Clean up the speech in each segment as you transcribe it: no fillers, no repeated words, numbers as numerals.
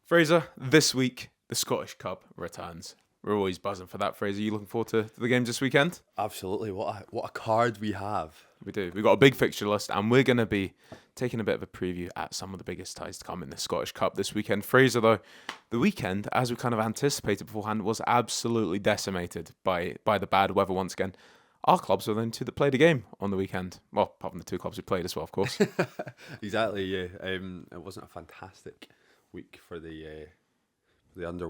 Fraser, this week, the Scottish Cup returns. We're always buzzing for that, Fraser. Are you looking forward to the games this weekend? Absolutely. What a card we have. We do. We've got a big fixture list, and we're going to be taking a bit of a preview at some of the biggest ties to come in the Scottish Cup this weekend. Fraser, though, the weekend, as we kind of anticipated beforehand, was absolutely decimated by the bad weather once again. Our clubs were the only two that played a game on the weekend. Well, apart from the two clubs who played as well, of course. Exactly, yeah. It wasn't a fantastic week for the under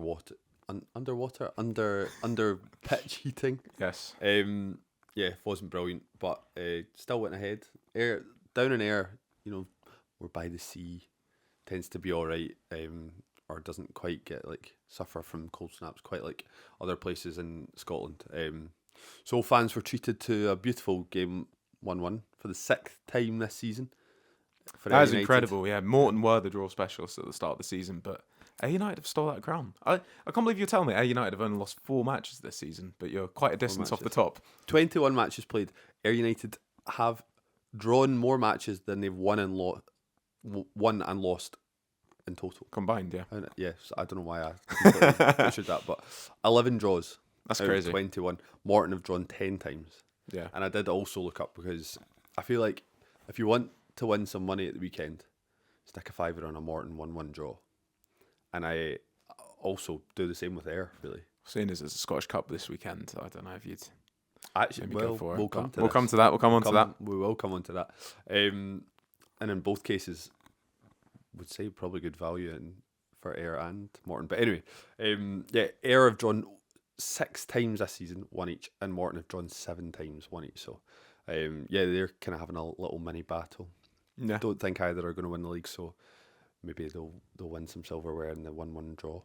pitch heating. Yes. Yeah, it wasn't brilliant, but still went ahead. Down in Ayr, we're by the sea, tends to be all right, or doesn't quite get suffer from cold snaps quite like other places in Scotland. So fans were treated to a beautiful game, 1-1 for the 6th time this season. That is incredible. Yeah, Morton were the draw specialists at the start of the season, but Ayr United have stole that crown. I can't believe you're telling me Ayr United have only lost 4 matches this season, but you're quite a distance off the top. 21 matches played. Ayr United have drawn more matches than they've won and lost in total. Combined, yeah. And, yes, I don't know why I butchered that, but 11 draws. That's crazy. 21. Morton have drawn 10 times. Yeah. And I did also look up because I feel like if you want to win some money at the weekend, stick a fiver on a Morton 1-1 draw. And I also do the same with Ayr, really. Seeing as it's a Scottish Cup this weekend, I don't know if you'd actually go for it. We'll come to that. We'll come on to that. We will come on to that. And in both cases, would say probably good value for Ayr and Morton. But anyway, Ayr have drawn 6 times this season, 1 each, and Morton have drawn 7 times, 1 each. So, they're kind of having a little mini battle. Yeah. Don't think either are going to win the league, so maybe they'll win some silverware in the 1-1 draw.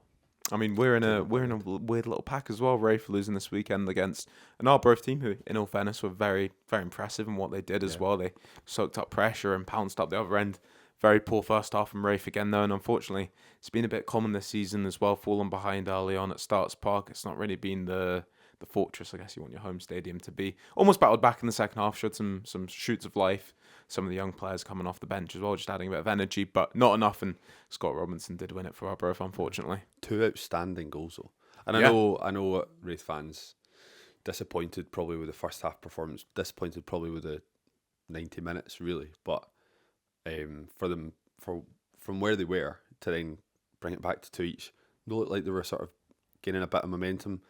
I mean, we're in a weird little pack as well. Rafe losing this weekend against an Arbroath team who, in all fairness, were very, very impressive in what they did as well. They soaked up pressure and pounced up the other end. Very poor first half from Rafe again, though, and unfortunately, it's been a bit common this season as well, falling behind early on at Starts Park. It's not really been the fortress, I guess you want your home stadium to be. Almost battled back in the second half, showed some shoots of life. Some of the young players coming off the bench as well, just adding a bit of energy, but not enough, and Scott Robinson did win it for Arbroath, unfortunately. 2 outstanding goals, though. And I know Wraith fans disappointed probably with the first half performance, disappointed probably with the 90 minutes, really, but for them, from where they were to then bring it back to 2 each, they looked like they were sort of gaining a bit of momentum.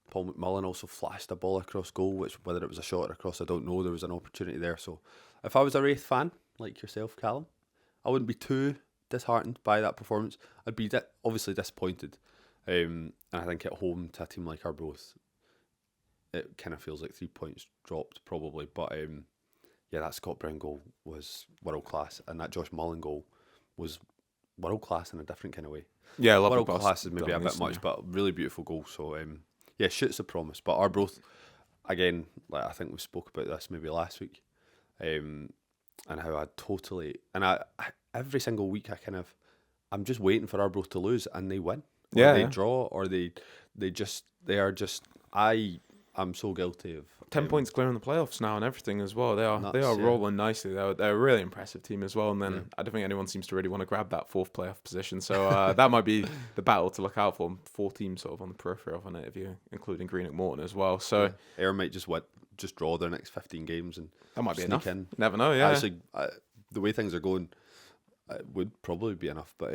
Paul McMullen also flashed a ball across goal, which whether it was a shot or a cross, I don't know. There was an opportunity there. So if I was a Wraith fan, like yourself, Callum, I wouldn't be too disheartened by that performance. I'd be obviously disappointed. And I think at home to a team like Arbroath, it kind of feels like 3 points dropped probably. But that Scott Brown goal was world class, and that Josh Mullen goal was world class in a different kind of way. Yeah, lovely world class is maybe a bit much, but really beautiful goal. So shoots the promise. But Arbroath, again, I think we spoke about this maybe last week, and how I every single week I'm just waiting for Arbroath to lose, and they win. Or they draw, or I'm so guilty of 10 points clear in the playoffs now and everything as well. They are rolling nicely. They're a really impressive team as well. And then I don't think anyone seems to really want to grab that 4th playoff position. So that might be the battle to look out for. 4 teams sort of on the periphery of it, if you including Greenock Morton as well. So Ayr might just draw their next 15 games, and that might be enough. In. Never know. Yeah, actually, the way things are going, it would probably be enough. But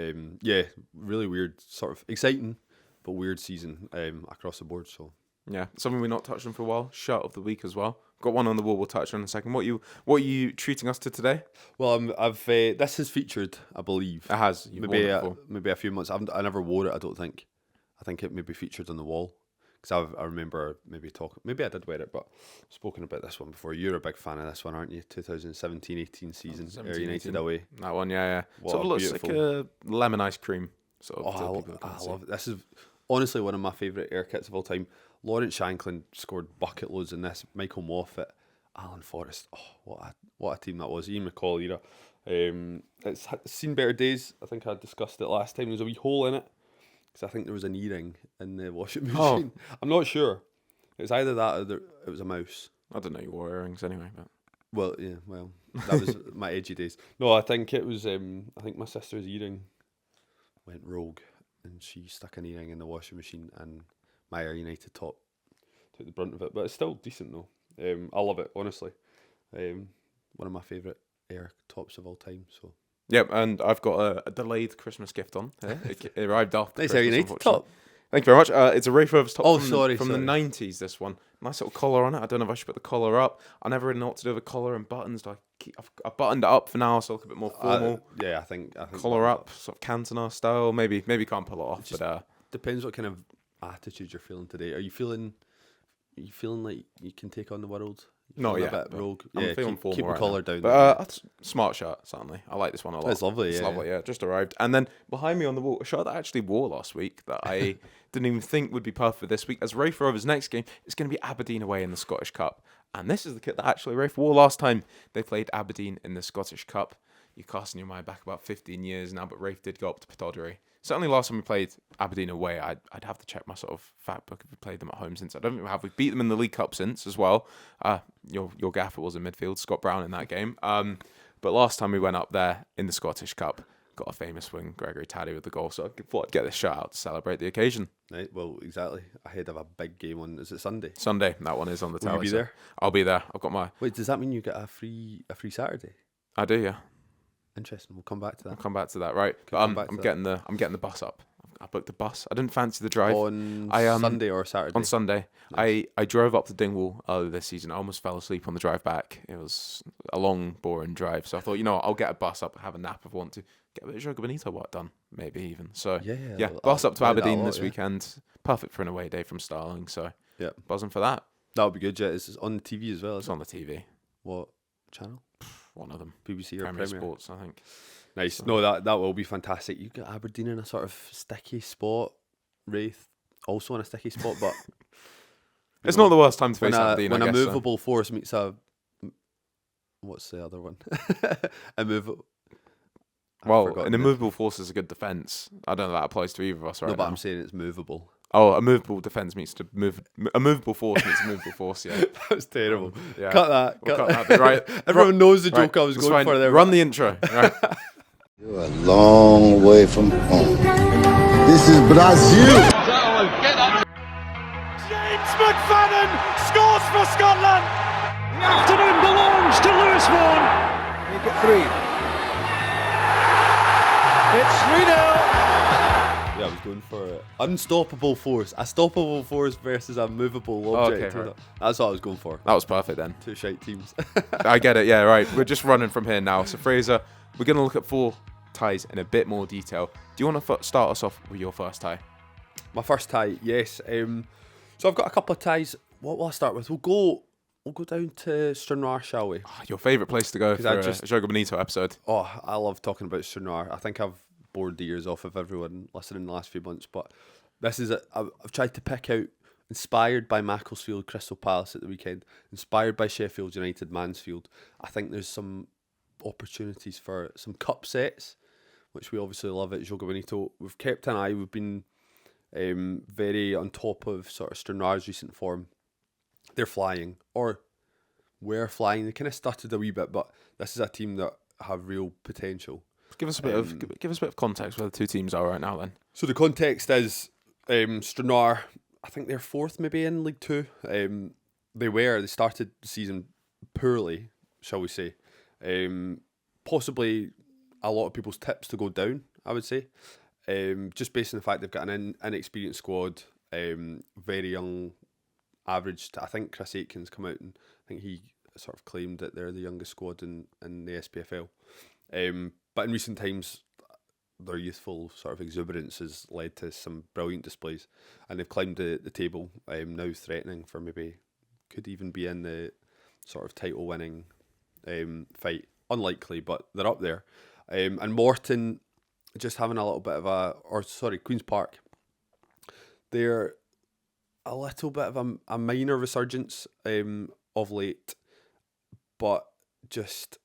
really weird, sort of exciting but weird season across the board. So. Yeah, something we've not touched on for a while. Shirt of the week as well. Got one on the wall. We'll touch on in a second. What are you treating us to today? Well, this has featured, I believe. It has. Maybe a few months. I never wore it. I don't think. I think it maybe featured on the wall because I remember maybe I did wear it, but spoken about this one before. You're a big fan of this one, aren't you? 2017-18 season, Ayr United away. That one, yeah. Sort of looks like a lemon ice cream. Sort of. I love it. This is honestly one of my favourite Ayr kits of all time. Lawrence Shanklin scored bucket loads in this. Michael Moffat, Alan Forrest. Oh, what a team that was. Ian McCall era. It's seen better days. I think I discussed it last time. There's a wee hole in it because I think there was an earring in the washing machine. I'm not sure. It's either that or it was a mouse. I don't know. You wore earrings anyway, but that was my edgy days. No, I think it was. I think my sister's earring went rogue, and she stuck an earring in the washing machine, and my Ayr United top took the brunt of it. But it's still decent though. I love it, honestly. One of my favourite Ayr tops of all time. So. Yep, and I've got a delayed Christmas gift on. Yeah, it arrived after Nice Christmas, Ayr United top. Thank you very much. It's a Rafe Rovers top from sorry. the 90s, this one. Nice little collar on it. I don't know if I should put the collar up. I never really know what to do with the collar and buttons. I've buttoned it up for now, so I look a bit more formal. Yeah, I think collar up, sort of Cantona style. Maybe can't pull it off. But depends what kind of attitude you're feeling today. Are you feeling like you can take on the world? No, yeah. A bit rogue. I'm feeling formal. Keep the right collar now. down. But smart shirt, certainly. I like this one a lot. It's lovely. It's lovely, yeah. Just arrived. And then behind me on the wall, a shirt that I actually wore last week that I didn't even think would be perfect for this week. As Rafe Rovers' next game is going to be Aberdeen away in the Scottish Cup. And this is the kit that actually Rafe wore last time they played Aberdeen in the Scottish Cup. You're casting your mind back about 15 years now, but Rafe did go up to Pittodrie. Certainly last time we played Aberdeen away, I'd have to check my sort of fact book if we played them at home since. I don't think we have. We've beat them in the League Cup since as well. Your gaffer was in midfield, Scott Brown in that game. But last time we went up there in the Scottish Cup, got a famous wing, Gregory Taddy with the goal. So I thought I'd get this shirt out to celebrate the occasion. Right, well, exactly. Ahead of a big game on, is it Sunday? Sunday, that one is on the tally. Will you be there? I'll be there. I've got my... Wait, does that mean you get a free Saturday? I do, yeah. Interesting. We'll come back to that. I'll come back to that, right? But I'm getting the bus up. I booked the bus. I didn't fancy the drive. On Sunday or Saturday? On Sunday. Nice. I drove up to Dingwall earlier this season. I almost fell asleep on the drive back. It was a long, boring drive. So I thought, I'll get a bus up, have a nap if I want to. Get a bit of Joga Bonito work done, maybe even. So, yeah, bus up to Aberdeen this weekend. Perfect for an away day from Starling. So, buzzing for that. That would be good, yeah. It's on the TV as well. It's on the TV. What channel? One of them. BBC or Premier Sports, I think. Nice. So. No, that will be fantastic. You got Aberdeen in a sort of sticky spot. Wraith also in a sticky spot, but it's not the worst time to face Aberdeen. When a movable force meets a what's the other one? An immovable force is a good defence. I don't know if that applies to either of us right now. No, but I'm saying it's movable. Oh, a movable defence means to move. A movable force means a movable force. Yeah, that was terrible. Yeah. Cut that. We'll cut that. Right. Everyone knows the joke I was going for there. Run the intro. Right. You're a long way from home. This is Brazil. James McFadden scores for Scotland. The afternoon belongs to Lewis Vaughan. Make it 3. It's 3-0. Yeah, I was going for unstoppable force. A stoppable force versus a movable object. Okay, right. That's what I was going for. That was perfect then. Two shite teams. I get it. Yeah, right. We're just running from here now. So Fraser, we're going to look at 4 ties in a bit more detail. Do you want to start us off with your first tie? My first tie, yes. So I've got a couple of ties. What will I start with? We'll go down to Stranraer, shall we? Your favourite place to go for a Joga Bonito episode. Oh, I love talking about Stranraer. I think I've bored the ears off of everyone listening in the last few months, but this is I've tried to pick out, inspired by Macclesfield, Crystal Palace at the weekend, inspired by Sheffield United, Mansfield. I think there's some opportunities for some cup sets, which we obviously love at Joga Bonito. We've kept an eye. We've been very on top of sort of Stranraer's recent form. They're flying, or we're flying. They kind of stuttered a wee bit, but this is a team that have real potential. Give us a bit of context where the two teams are right now then. So the context is Stranraer, I think they're 4th maybe in League 2. They started the season poorly, shall we say. Possibly a lot of people's tips to go down, I would say. Just based on the fact they've got an inexperienced squad, very young, average. I think Chris Aitken's come out and I think he sort of claimed that they're the youngest squad in the SPFL. But in recent times, their youthful sort of exuberance has led to some brilliant displays, and they've climbed the table, now threatening for maybe, could even be in the sort of title winning fight. Unlikely, but they're up there. And Morton, just having a little bit of Queen's Park, they're a little bit of a minor resurgence of late, but just,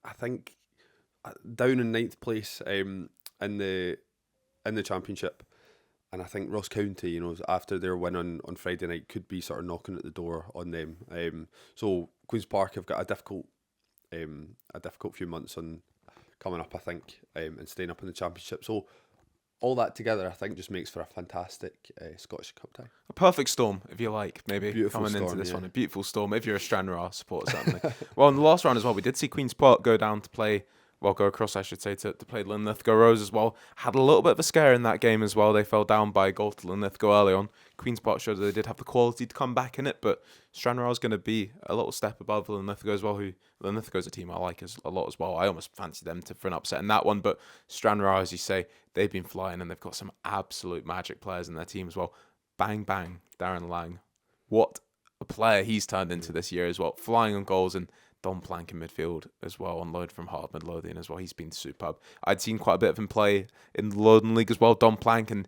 I think, down in 9th place in the championship, and I think Ross County, after their win on Friday night, could be sort of knocking at the door on them. So Queen's Park have got a difficult few months on coming up, I think, and staying up in the Championship. So all that together, I think, just makes for a fantastic Scottish Cup tie. A perfect storm, if you like, maybe, Beautiful coming into storm, this yeah. one. A beautiful storm, if you're a Stranraer supporter, certainly. Well, in the last round as well, we did see Queen's Park go down to play, well, go across, I should say, to play Linlithgow Rose as well. Had a little bit of a scare in that game as well. They fell down by a goal to Linlithgow early on. Queen's Park showed that they did have the quality to come back in it, but Stranraer is going to be a little step above Linlithgow as well, who Linlithgow is a team I like a lot as well. I almost fancy them for an upset in that one, but Stranraer, as you say, they've been flying and they've got some absolute magic players in their team as well. Bang, bang, Darren Lang. What a player he's turned into this year as well. Flying on goals, and Don Plank in midfield as well, on loan from Heart of Midlothian as well. He's been superb. I'd seen quite a bit of him play in the Lowland League as well, Don Plank, and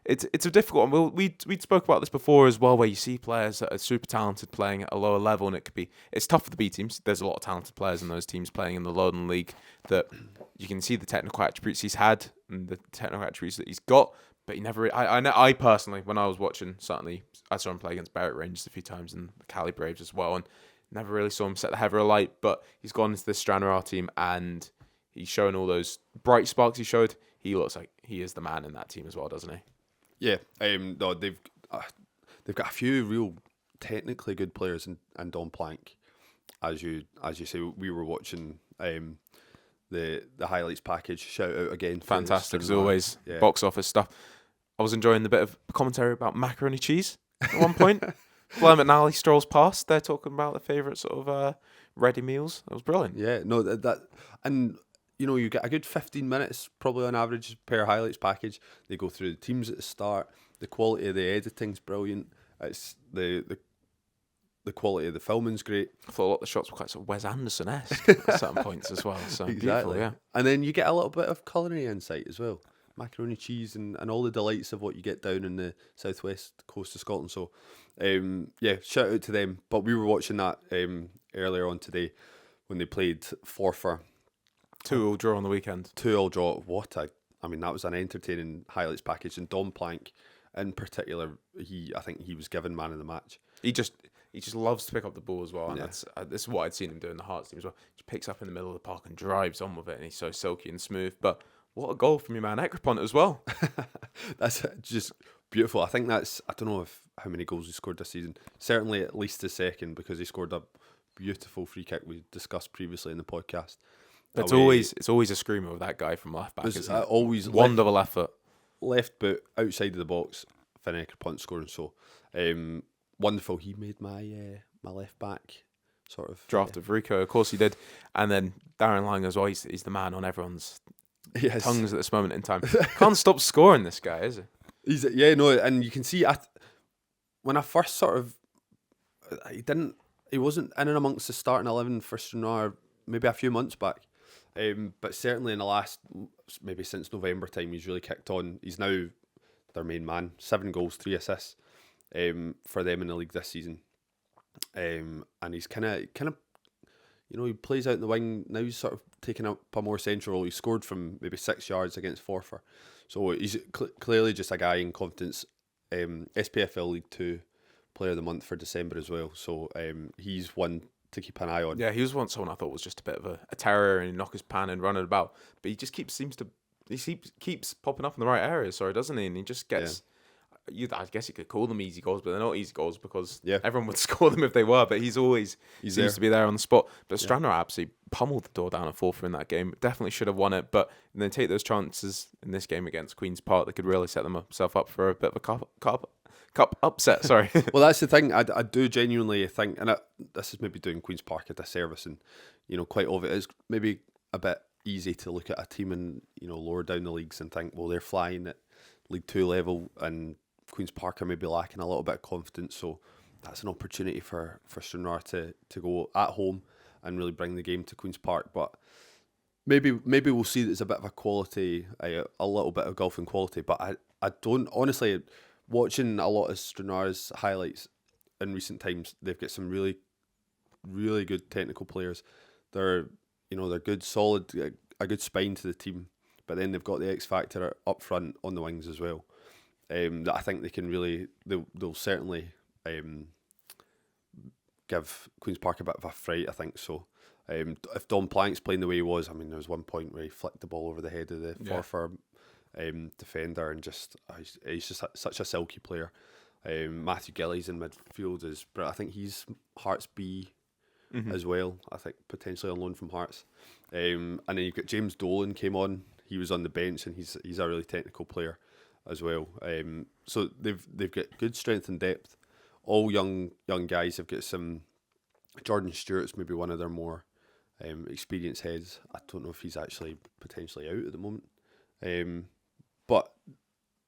it's a difficult one. We spoke about this before as well, where you see players that are super talented playing at a lower level, and it's tough for the B teams. There's a lot of talented players in those teams playing in the Lowland League that you can see the technical attributes he's had and the technical attributes that he's got. But he never. I personally, when I was watching, certainly I saw him play against Berwick Rangers a few times and the Cali Braves as well, and never really saw him set the header alight. But he's gone into this Stranraer team and he's shown all those bright sparks he showed. He looks like he is the man in that team as well, doesn't he? Yeah, no, they've got a few real technically good players in Don Plank, as you say. We were watching the highlights package. Shout out again, Fantastic as always. Yeah. Box office stuff. I was enjoying the bit of commentary about macaroni cheese at one point. Blair McNally strolls past. They're talking about their favourite sort of ready meals. It was brilliant. Yeah, no, that and. You know, you get a good 15 minutes probably on average per highlights package. They go through the teams at the start. The quality of the editing's brilliant. It's the quality of the filming's great. I thought a lot of the shots were quite sort of Wes Anderson-esque at certain points as well. So exactly, yeah. And then you get a little bit of culinary insight as well. Macaroni cheese and all the delights of what you get down in the southwest coast of Scotland. So, yeah, shout out to them. But we were watching that earlier on today when they played Forfar. 2-2 draw on the weekend. 2-2 draw. I mean, that was an entertaining highlights package. And Don Plank, in particular, I think he was given man of the match. He just loves to pick up the ball as well, and that's this is what I'd seen him do in the Hearts team as well. He picks up in the middle of the park and drives on with it, and he's so silky and smooth. But what a goal from your man Ekrapont as well. That's just beautiful. I think I don't know how many goals he scored this season. Certainly at least the second, because he scored a beautiful free kick we discussed previously in the podcast. It's always a screamer with that guy from left back, isn't it? Always wonderful left foot, left boot outside of the box. Finn Ekrapont scoring, so wonderful. He made my left back sort of draft of Rico. Of course he did, and then Darren Lang as well. He's the man on everyone's tongues at this moment in time. Can't stop scoring, this guy, is he? And you can see when I first sort of he wasn't in and amongst the starting 11 for Stranraer maybe a few months back. But certainly in the last, maybe since November time, he's really kicked on. He's now their main man. 7 goals, 3 assists for them in the league this season. And he's kind of, he plays out in the wing. Now he's sort of taking up a more central role. He scored from maybe 6 yards against Forfar. So he's clearly just a guy in confidence. SPFL League 2 Player of the Month for December as well. So he's one to keep an eye on. Yeah, he was someone I thought was just a bit of a terror and knock his pan and running about. But he just keeps popping up in the right areas, doesn't he? And he just gets. Yeah. I guess you could call them easy goals, but they're not easy goals because everyone would score them if they were. But he seems to be there on the spot. But Stranraer absolutely pummeled the door down at Forfar in that game. Definitely should have won it, but then take those chances in this game against Queen's Park. They could really set themselves up for a bit of a cup upset. Sorry. Well, that's the thing. I do genuinely think, and this is maybe doing Queen's Park a disservice, and quite of it is maybe a bit easy to look at a team in lower down the leagues and think, well, they're flying at League 2 level, and Queen's Park are maybe lacking a little bit of confidence. So that's an opportunity for Stranraer to go at home and really bring the game to Queen's Park. But maybe we'll see that it's a bit of a quality, a little bit of golfing quality. But I don't honestly. Watching a lot of Stranraer's highlights in recent times, they've got some really, really good technical players. They're good, solid, a good spine to the team. But then they've got the X factor up front on the wings as well. That I think they can really, they'll certainly give Queen's Park a bit of a fright. I think so. If Don Plank's playing the way he was, I mean, there was one point where he flicked the ball over the head of the Forfar defender, and he's just such a silky player. Matthew Gillies in midfield but I think he's Hearts B as well. I think potentially on loan from Hearts. And then you've got James Dolan came on. He was on the bench, and he's a really technical player as well. So they've got good strength and depth. All young guys. Have got some. Jordan Stewart's maybe one of their more experienced heads. I don't know if he's actually potentially out at the moment. But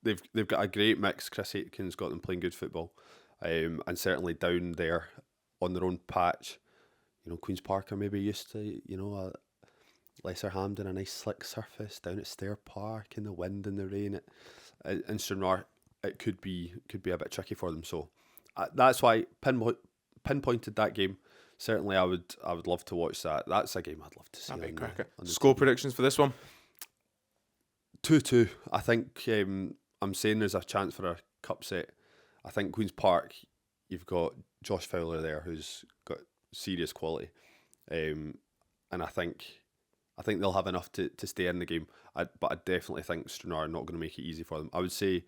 they've got a great mix. Chris Aitken's got them playing good football, and certainly down there on their own patch. Queen's Park are maybe used to Lesser Hampden, a nice slick surface down at Stair Park in the wind and the rain. In Stranraer, it could be a bit tricky for them. So that's why pinpointed that game. Certainly, I would love to watch that. That's a game I'd love to see. That'd be a cracker. Score predictions for this one? 2-2. I think I'm saying there's a chance for a cup set. I think Queen's Park, you've got Josh Fowler there, who's got serious quality, and I think they'll have enough to stay in the game. But I definitely think Stranraer are not going to make it easy for them. I would say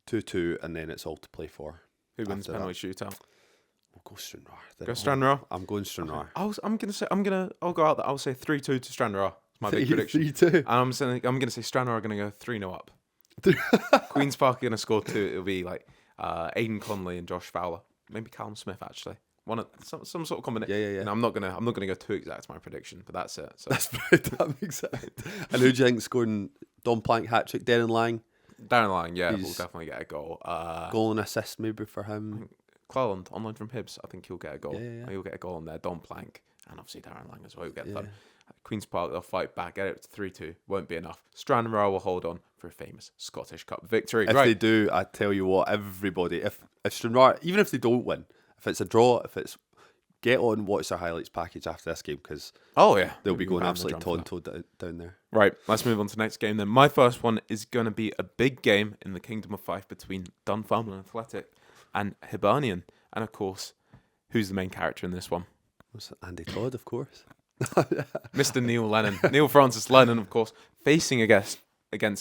2-2, and then it's all to play for. Who wins penalty shootout? We'll go Stranraer. Go Stranraer. I'm going Stranraer. I'll go out there. I'll say 3-2 to Stranraer. It's my big prediction. 3-2. And I'm going to say Stranraer are going to go 3-0 up. Queen's Park are going to score 2. It'll be like Aidan Conley and Josh Fowler. Maybe Callum Smith actually. Some sort of combination. Yeah. And I'm not gonna go too exact my prediction, but that's it. So. That's very damn exact. And who do you think scoring Don Plank hat trick? Darren Lang. Darren Lang, yeah, will definitely get a goal. Goal and assist maybe for him. Cleland online from Hibs. I think he'll get a goal. Yeah. He'll get a goal on there. Don Plank and obviously Darren Lang as well. He'll get that. Queen's Park, they'll fight back, get it to 3-2. Won't be enough. Stranraer will hold on for a famous Scottish Cup victory. If they do, I tell you what, everybody, if Stranraer, even if they don't win, if it's a draw, if it's get on, watch their highlights package after this game, because they'll be going absolutely tonto down there. Right, let's move on to the next game then. My first one is going to be a big game in the Kingdom of Fife between Dunfermline Athletic and Hibernian. And of course, who's the main character in this one? Was it Andy Todd, of course. Mr. Neil Lennon. Neil Francis Lennon, of course, facing against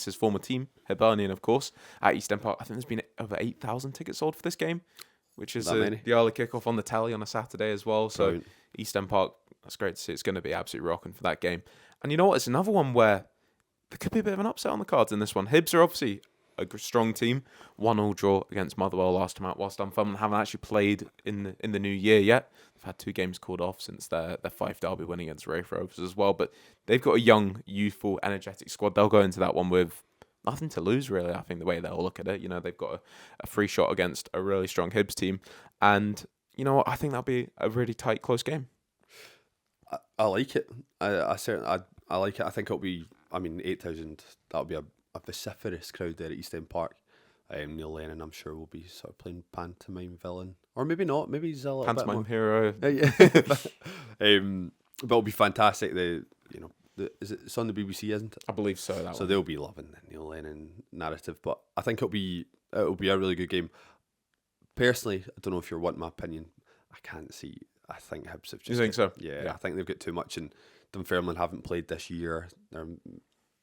his former team, Hibernian, of course, at East End Park. I think there's been over 8,000 tickets sold for this game, which is the early kickoff on the telly on a Saturday as well. So Brilliant. East End Park, that's great to see. It's going to be absolutely rocking for that game. And you know what? It's another one where there could be a bit of an upset on the cards in this one. Hibs are obviously a strong team. 1-1 draw against Motherwell last time out, whilst Dunfermline haven't actually played in the new year yet. They've had 2 games called off since their Fife derby win against Rafe Rovers as well. But they've got a young, youthful, energetic squad. They'll go into that one with nothing to lose, really. I think the way they'll look at it, they've got a free shot against a really strong Hibs team, and you know what? I think that'll be a really tight, close game. I like it. I certainly I like it. I think it'll be. 8,000. That'll be a vociferous crowd there at East End Park. Neil Lennon, I'm sure, will be sort of playing pantomime villain, or maybe not. Maybe he's a little pantomime bit more hero. But it'll be fantastic. It's on the BBC, isn't it? I believe so. So they'll be loving the Neil Lennon narrative. But I think it'll be a really good game. Personally, I don't know if you're wanting my opinion. I can't see. I think Hibs have just. You think so? Yeah, I think they've got too much, and Dunfermline haven't played this year. They're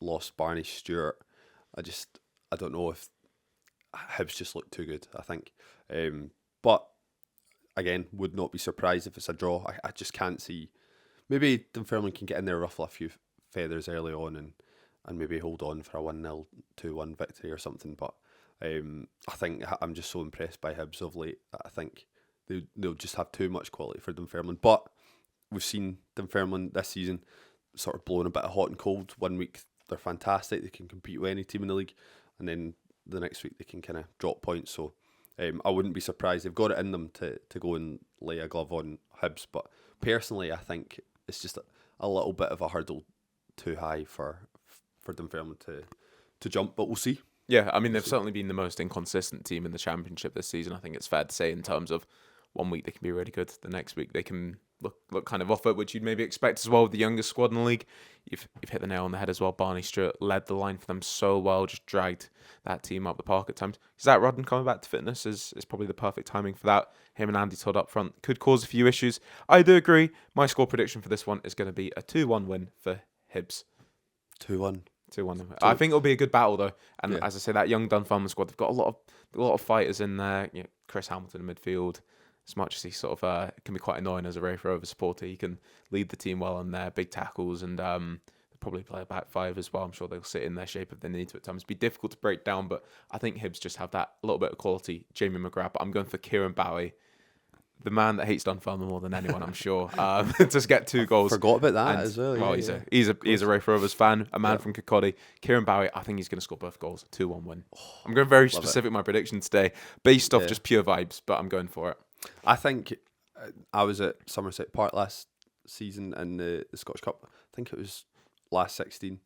lost Barney Stewart. I don't know if Hibs just look too good, I think. But again, would not be surprised if it's a draw. I just can't see. Maybe Dunfermline can get in there, ruffle a few feathers early on, and maybe hold on for a 1-0, 2-1 victory or something. But I think I'm just so impressed by Hibs of late that I think they'll just have too much quality for Dunfermline. But we've seen Dunfermline this season sort of blowing a bit of hot and cold. 1 week they're fantastic, they can compete with any team in the league, and then the next week they can kind of drop points. So I wouldn't be surprised. They've got it in them to go and lay a glove on Hibs, but personally I think it's just a little bit of a hurdle too high for Dunfermline to jump, but we'll see. Yeah, they've certainly been the most inconsistent team in the Championship this season. I think it's fair to say, in terms of 1 week they can be really good, the next week they can look kind of off it, which you'd maybe expect as well with the youngest squad in the league. You've hit the nail on the head as well. Barney Stewart led the line for them so well, just dragged that team up the park at times. Zach Rudden coming back to fitness is probably the perfect timing for that. Him and Andy Todd up front could cause a few issues. I do agree. My score prediction for this one is going to be a 2-1 win for Hibs. 2-1. 2-1. I think it'll be a good battle though. And as I say, that young Dunfermline squad, they've got a lot of fighters in there. You know, Chris Hamilton in midfield. As much as he sort of can be quite annoying as a Rafe Rover supporter, he can lead the team well on there, big tackles, and they'll probably play a back five as well. I'm sure they'll sit in their shape if they need to at times. It'd be difficult to break down, but I think Hibs just have that little bit of quality. Jamie McGrath, but I'm going for Kieran Bowie, the man that hates Dunfermline more than anyone, I'm sure. Just get 2 goals. Forgot about that as well. Well, he's a Rafe Rovers fan, a man from Kirkcaldy. Kieran Bowie, I think he's going to score both goals. 2-1 win. I'm going very specific with my prediction today, based off just pure vibes, but I'm going for it. I think I was at Somerset Park last season in the Scottish Cup. I think it was last 16.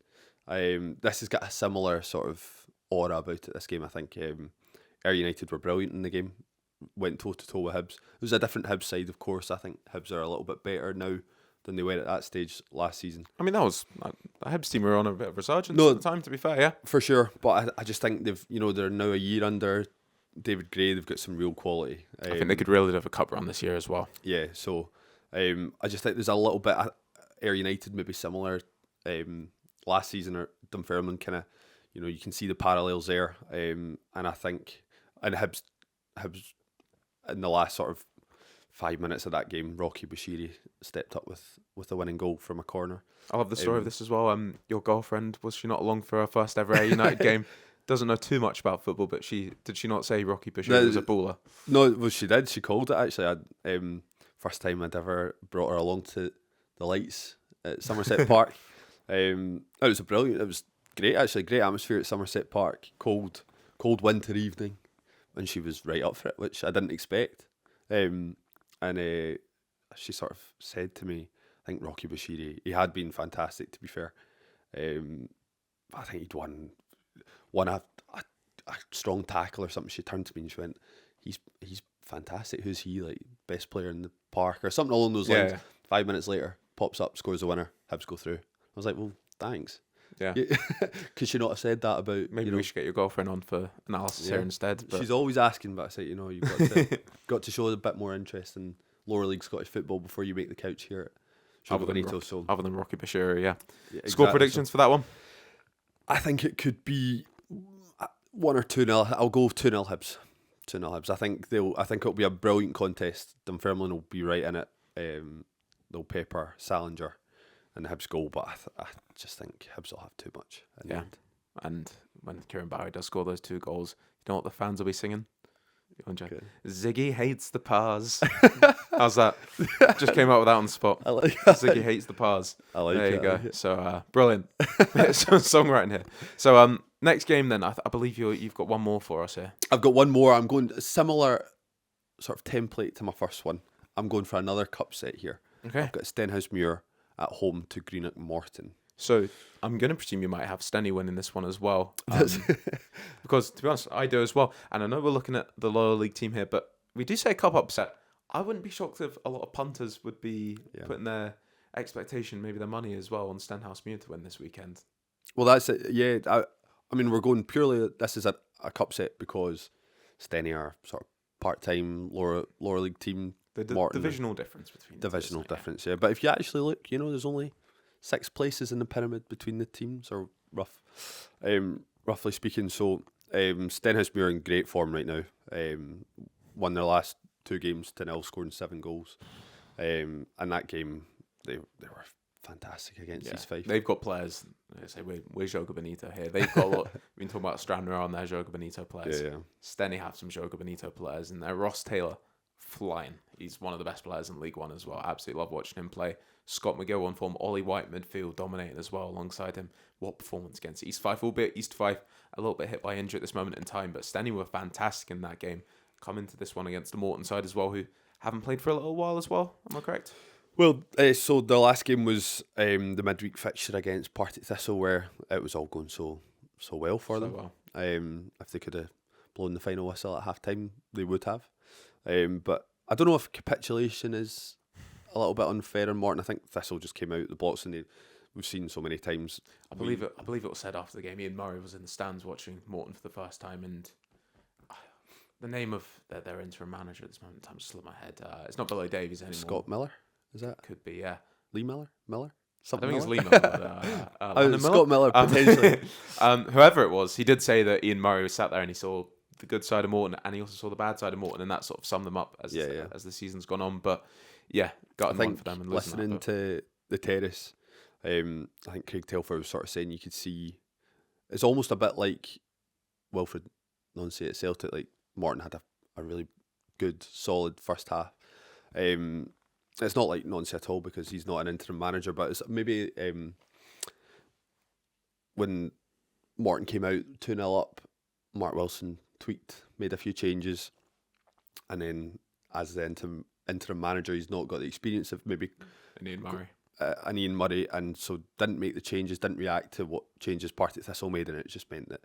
This has got a similar sort of aura about it, this game. I think Ayr United were brilliant in the game, went toe-to-toe with Hibs. It was a different Hibs side, of course. I think Hibs are a little bit better now than they were at that stage last season. I mean, that was the Hibs team were on a bit of resurgence at the time, to be fair, yeah. For sure, but I just think they're now a year under David Gray. They've got some real quality. I think they could really have a cup run this year as well. Yeah, so I just think there's a little bit Ayr United maybe similar last season, or Dunfermline kind of, you can see the parallels there. And I think, and Hibs in the last sort of 5 minutes of that game, Rocky Bashiri stepped up with a winning goal from a corner. I love the story of this as well. Your girlfriend, was she not along for her first ever Ayr United game? Doesn't know too much about football, but did she not say Rocky Bashir was a baller? No, well, she did. She called it, actually. First time I'd ever brought her along to the lights at Somerset Park. It was it was great, actually. Great atmosphere at Somerset Park. Cold winter evening. And she was right up for it, which I didn't expect. And she sort of said to me, I think Rocky Bashiri, he had been fantastic, to be fair. I think he'd won a strong tackle or something. She turned to me and she went, he's fantastic. Who's he? Like, best player in the park or something along those lines. 5 minutes later, pops up, scores the winner, Hibs go through. I was like, well, thanks. Yeah. Could she not have said that about... Maybe we should get your girlfriend on for analysis here instead. But she's always asking, but I say, you've got to show a bit more interest in lower league Scottish football before you make the couch here at Joga Bonito. Other than Rocky Bashir, yeah. Exactly. Score predictions for that one? I think it could be 1 or 2-0. I'll go 2-0 Hibs. 2-0 Hibs. I think it'll be a brilliant contest. Dunfermline will be right in it. They'll pepper Salinger and the Hibs goal, but I just think Hibs will have too much in the end. And when Kieran Bowie does score those 2 goals, you know what the fans will be singing? Okay. Ziggy hates the pars. How's that? Just came out with that on the spot. I like that. Ziggy hates the pars. I like it. There you go. Like So brilliant. Songwriting here. So next game then, I believe you've got one more for us here. I've got one more. I'm going a similar sort of template to my first one. I'm going for another cup set here. Okay. I've got Stenhousemuir at home to Greenock Morton. So I'm going to presume you might have Stenny winning this one as well. Because, to be honest, I do as well. And I know we're looking at the lower league team here, but we do say cup upset. I wouldn't be shocked if a lot of punters would be putting their expectation, maybe their money as well, on Stenhousemuir to win this weekend. Well, that's it. Yeah, I mean, we're going purely, this is a cup set because Stenny are sort of part-time lower league team. The divisional difference between divisional difference, yeah. But if you actually look, there's only 6 places in the pyramid between the teams, or roughly speaking. So Stenhousemuir in great form right now. Won their last 2 games 2-0, scoring 7 goals. And that game they were fantastic against East Fife. They've got players. I say we're Joga Bonita here. They've got a lot. We've been talking about Stranraer on their Joga Bonito players. Yeah. Stenny have some Joga Bonito players, and their Ross Taylor flying. He's one of the best players in League One as well. Absolutely love watching him play. Scott McGill on form. Ollie White midfield dominating as well alongside him. What performance against East Fife, albeit East Fife a little bit hit by injury at this moment in time, but Stenny were fantastic in that game. Come into this one against the Morton side as well, who haven't played for a little while as well. Am I correct? Well, so the last game was the midweek fixture against Partick Thistle, where it was all going so well for them. Well. If they could have blown the final whistle at half time, they would have. But I don't know if capitulation is a little bit unfair on Morton. I think Thistle just came out the blocks, and we've seen so many times. I believe it was said after the game. Ian Murray was in the stands watching Morton for the first time, and the name of their interim manager at this moment in time just slipped my head. It's not Billy Davies anymore. Scott Miller, is that? Could be, yeah. Lee Miller? I think it's Lee Miller. Scott Miller, potentially. Whoever it was, he did say that Ian Murray was sat there and he saw the good side of Morton and he also saw the bad side of Morton, and that sort of summed them up as the season's gone on. But yeah, got one for them. And listening to the terrace, I think Craig Telfer was sort of saying you could see it's almost a bit like Wilfred Nonsi at Celtic. Like Morton had a really good, solid first half. It's not like Nonsi at all because he's not an interim manager, but it's maybe when Morton came out 2-0 up, Mark Wilson tweaked, made a few changes, and then as the interim manager, he's not got the experience of maybe Ian Murray, and so didn't make the changes, didn't react to what changes Partick Thistle made, and it just meant that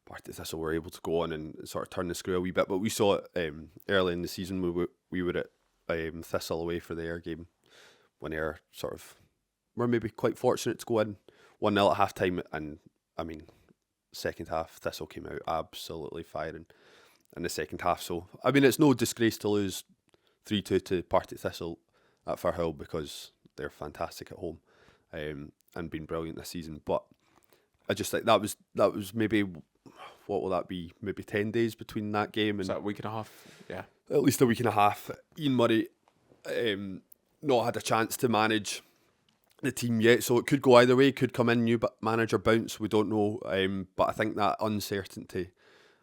Partick Thistle were able to go on and sort of turn the screw a wee bit. But we saw it early in the season. We were at Thistle away for the Ayr game when Ayr sort of were maybe quite fortunate to go in 1-0 at half time, and I mean second half Thistle came out absolutely firing in the second half. So I mean it's no disgrace to lose 3-2 to Partick Thistle at Firhill because they're fantastic at home and been brilliant this season. But I just think that was maybe, what will that be, maybe 10 days between that game and that week and a half. Yeah, at least a week and a half. Ian Murray not had a chance to manage the team yet, so it could go either way. Could come in, new manager bounce, we don't know. But I think that uncertainty,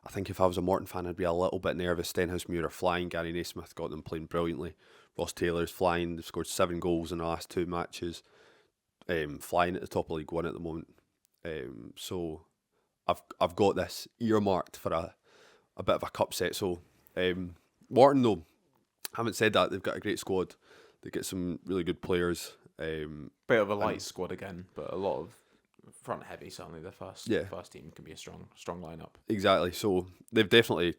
I think if I was a Morton fan, I'd be a little bit nervous. Stenhousemuir are flying. Gary Naismith got them playing brilliantly. Ross Taylor's flying. They've scored 7 goals in the last 2 matches. Flying at the top of League One at the moment. So I've got this earmarked for a bit of a cup set. So Morton, though, haven't said that. They've got a great squad. They get some really good players. Bit of a light squad again, but a lot of front heavy. Certainly the first team can be a strong lineup. Exactly. So they've definitely,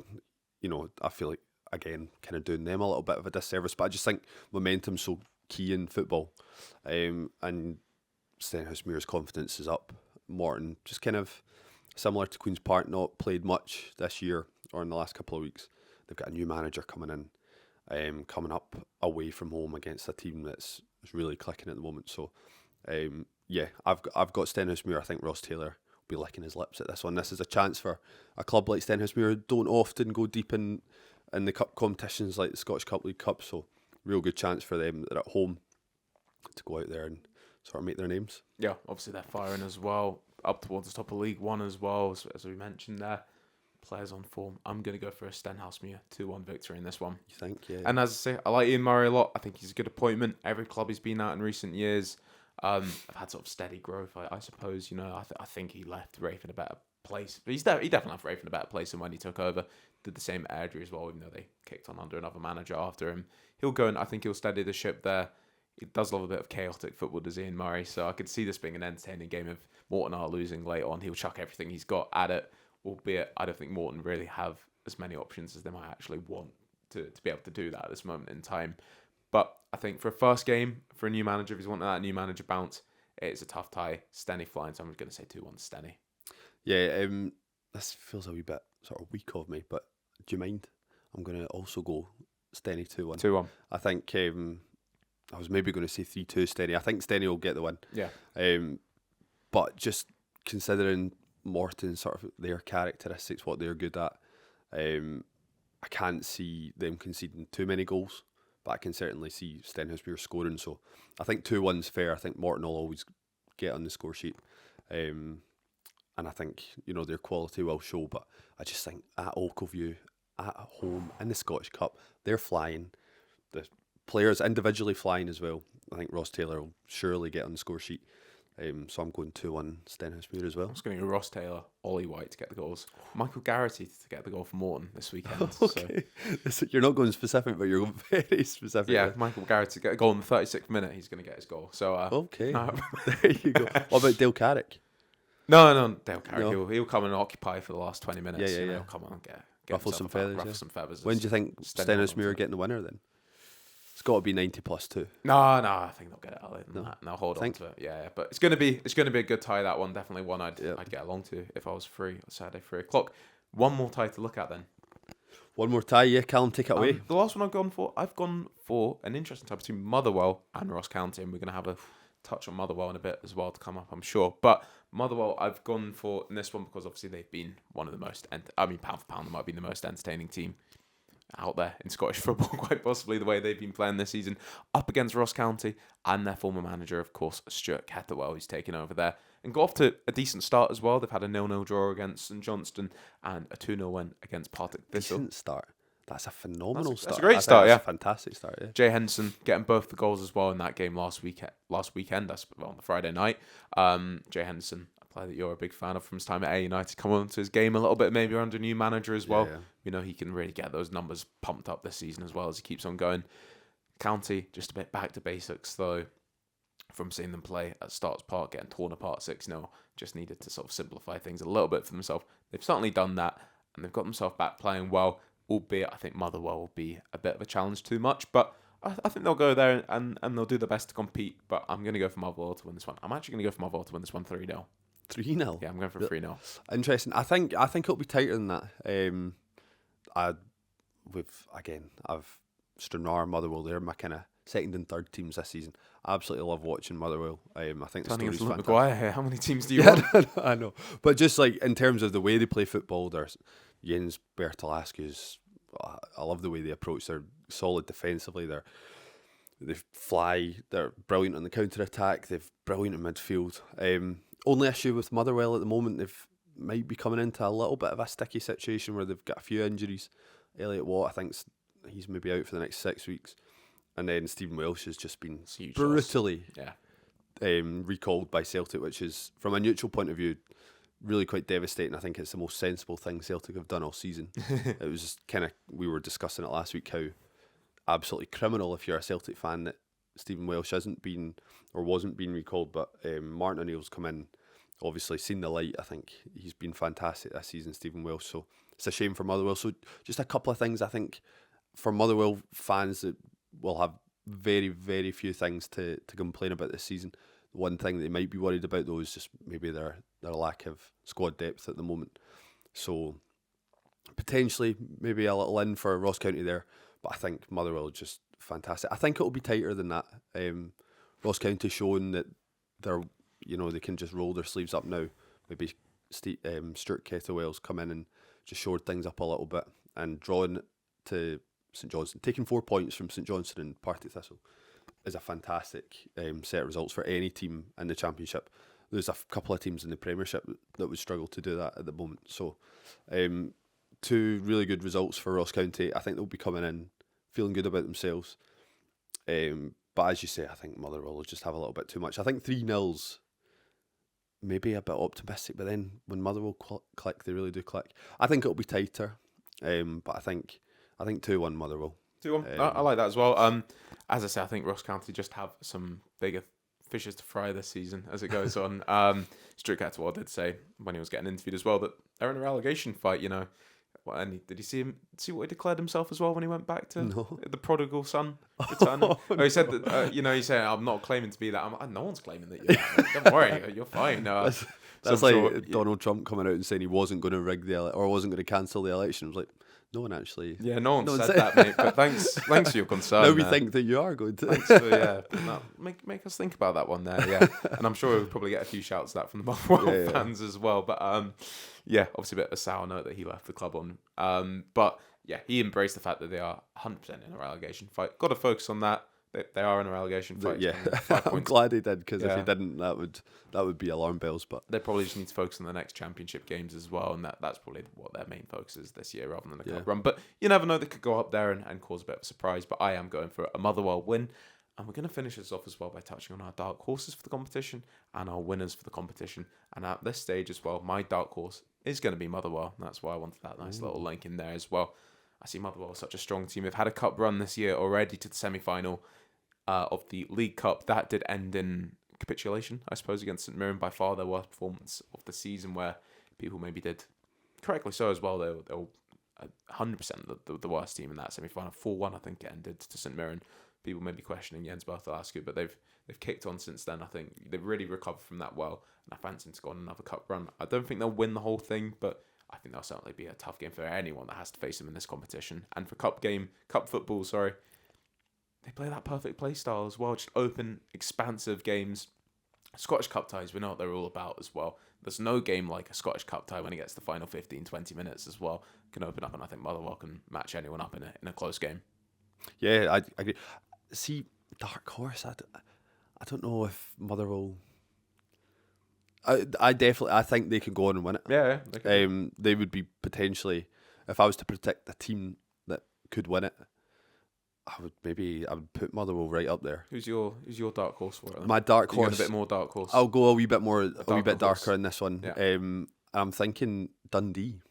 I feel like again kind of doing them a little bit of a disservice. But I just think momentum's so key in football, and Stenhousemuir's confidence is up. Morton just kind of similar to Queen's Park, not played much this year or in the last couple of weeks. They've got a new manager coming in, coming up away from home against a team that's really clicking at the moment. So I've got Stenhousemuir. I think Ross Taylor will be licking his lips at this one. This is a chance for a club like Stenhousemuir who don't often go deep in the cup competitions like the Scottish Cup, League Cup. So real good chance for them. They're at home to go out there and sort of make their names. Yeah, obviously they're firing as well, up towards the top of League One as well, as we mentioned there. Players on form. I'm going to go for a Stenhousemuir 2-1 victory in this one. You think? Yeah. And as I say, I like Ian Murray a lot. I think he's a good appointment. Every club he's been at in recent years, I've had sort of steady growth, I suppose. I think he left Rafe in a better place. But he definitely left Rafe in a better place than when he took over. Did the same at Airdrie as well, even though they kicked on under another manager after him. He'll go and I think he'll steady the ship there. He does love a bit of chaotic football, does Ian Murray. So I could see this being an entertaining game. If Morton are losing late on, he'll chuck everything he's got at it. Albeit, I don't think Morton really have as many options as they might actually want to be able to do that at this moment in time. But I think for a first game, for a new manager, if he's wanting that new manager bounce, it's a tough tie. Stenny flying, so I'm going to say 2-1 Stenny. Yeah, this feels a wee bit sort of weak of me, but do you mind? I'm going to also go Stenny 2-1. 2-1. I think I was maybe going to say 3-2 Stenny. I think Stenny will get the win. Yeah. But just considering Morton, sort of their characteristics, what they're good at, I can't see them conceding too many goals, but I can certainly see Stenhousemuir scoring. So I think 2-1's fair. I think Morton will always get on the score sheet, and I think their quality will show. But I just think at Oakview, at home in the Scottish Cup, they're flying. The players individually flying as well. I think Ross Taylor will surely get on the score sheet. So I'm going 2-1 Stenhousemuir as well. I was going to go Ross Taylor, Ollie White to get the goals. Michael Garrity to get the goal for Morton this weekend. Okay. So you're not going specific, but you're going very specific. Yeah, Michael Garrity to get a goal in the 36th minute. He's going to get his goal. So okay. No. There you go. What about Dale Carrick? No, Dale Carrick. He'll come and occupy for the last 20 minutes. Yeah. He'll come on and get ruffle some feathers. Ruffle some feathers. When do you think Stenhousemuir are getting the winner then? It's got to be 90 plus 2. No, I think they'll get it earlier than No. that. And they'll hold on Think? to it. Yeah, but it's gonna be a good tie. That one, definitely one I'd get along to if I was free on Saturday, 3:00. One more tie to look at then. One more tie, yeah. Callum, take it away. The last one I've gone for an interesting tie between Motherwell and Ross County, and we're gonna have a touch on Motherwell in a bit as well to come up, I'm sure. But Motherwell, I've gone for in this one because obviously they've been one of the most, pound for pound, they might be the most entertaining team out there in Scottish football, quite possibly the way they've been playing this season, up against Ross County and their former manager, of course, Stuart Kettlewell, who's taken over there and got off to a decent start as well. They've had a 0-0 draw against St Johnstone and a 2-0 win against Partick Thistle. Decent start. That's a phenomenal start. That's a great start, yeah. A fantastic start, yeah. Jay Henderson getting both the goals as well in that game last weekend, on the Friday night. Jay Henderson, a player that you're a big fan of from his time at A United, come on to his game a little bit, maybe under a new manager as well. Yeah. You know, he can really get those numbers pumped up this season as well as he keeps on going. County, just a bit back to basics though. From seeing them play at Starts Park, getting torn apart 6-0, just needed to sort of simplify things a little bit for themselves. They've certainly done that, and they've got themselves back playing well, albeit I think Motherwell will be a bit of a challenge too much, but I think they'll go there and they'll do their best to compete, but I'm going to go for Motherwell to win this one. I'm actually going to go for Motherwell to win this one 3-0. 3-0? Yeah, I'm going for 3-0. Interesting. I think it'll be tighter than that. I've Stranraer, Motherwell, they're my kind of second and third teams this season. I absolutely love watching Motherwell. I think the story's fantastic. Maguire here. How many teams do you want? I know. But just like in terms of the way they play football, there's Jens Bertolascu's. I love the way they approach. They're solid defensively. They fly. They're brilliant on the counter attack. They're brilliant in midfield. Only issue with Motherwell at the moment, they've might be coming into a little bit of a sticky situation where they've got a few injuries. Elliot Watt, I think he's maybe out for the next 6 weeks. And then Stephen Welsh has just been brutally recalled by Celtic, which is, from a neutral point of view, really quite devastating. I think it's the most sensible thing Celtic have done all season. It was just kind of, we were discussing it last week, how absolutely criminal if you're a Celtic fan that Stephen Welsh hasn't been or wasn't being recalled. But Martin O'Neill's come in, obviously seen the light. I think he's been fantastic this season, Stephen Welsh. So it's a shame for Motherwell. So just a couple of things I think for Motherwell fans that will have very, very few things to complain about this season. The one thing they might be worried about though is just maybe their lack of squad depth at the moment. So potentially maybe a little in for Ross County there, but I think Motherwell is just fantastic. I think it'll be tighter than that. Ross County showing that they can just roll their sleeves up now. Maybe Stuart Kettlewell's come in and just shored things up a little bit and drawing it to St Johnstone, taking 4 points from St Johnstone and Partick Thistle is a fantastic set of results for any team in the Championship. There's a couple of teams in the Premiership that would struggle to do that at the moment. So 2 really good results for Ross County. I think they'll be coming in feeling good about themselves. But as you say, I think Motherwell will just have a little bit too much. I think 3-0's maybe a bit optimistic, but then when Motherwell click, they really do click. I think it'll be tighter, but I think 2-1 Motherwell. 2-1. I like that as well. As I say, I think Ross County just have some bigger fishes to fry this season as it goes on. Stuart Kettlewell did say when he was getting interviewed as well that they're in a relegation fight, you know. And did you see what he declared himself as well when he went back to the prodigal son returning? He said that he said, I'm not claiming to be that. No one's claiming that you're that. Don't worry, you're fine. That's like Donald Trump coming out and saying he wasn't going to rig or wasn't going to cancel the election. It was like, no one actually. Yeah, no one said that, mate. But thanks for your concern. Now we think that you are going to. Thanks for make us think about that one there. Yeah, and I'm sure we'll probably get a few shouts to that from the Motherwell fans as well. But obviously a bit of a sour note that he left the club on. But yeah, he embraced the fact that they are 100% in a relegation fight. Got to focus on that. They are in a relegation fight. Yeah, I'm glad he did, because if he didn't, that would be alarm bells. But they probably just need to focus on the next championship games as well, and that's probably what their main focus is this year, rather than the cup run. But you never know; they could go up there and cause a bit of a surprise. But I am going for a Motherwell win, and we're going to finish this off as well by touching on our dark horses for the competition and our winners for the competition. And at this stage as well, my dark horse is going to be Motherwell. And that's why I wanted that nice little link in there as well. I see Motherwell as such a strong team. They've had a cup run this year already to the semi-final of the League Cup. That did end in capitulation, I suppose, against St Mirren. By far their worst performance of the season, where people maybe did correctly so as well. They were 100% the worst team in that semi-final. 4-1, I think it ended to St Mirren. people may be questioning Jens Bartholascu, but they've kicked on since then. I think they've really recovered from that well, and I fancy them to go on another cup run. I don't think they'll win the whole thing, but I think that'll certainly be a tough game for anyone that has to face them in this competition. And for cup football, they play that perfect play style as well, just open, expansive games. Scottish Cup ties, we know what they're all about as well. There's no game like a Scottish Cup tie when it gets to the final 15, 20 minutes as well. Can open up, and I think Motherwell can match anyone up in a close game. Yeah, I agree. See, dark horse, I don't know if Motherwell... I think they can go on and win it. Yeah. They would be potentially, if I was to predict a team that could win it, I would put Motherwell right up there. Who's your dark horse for it? Then? My dark horse. A bit more dark horse. I'll go a wee bit darker in this one. Yeah. I'm thinking Dundee.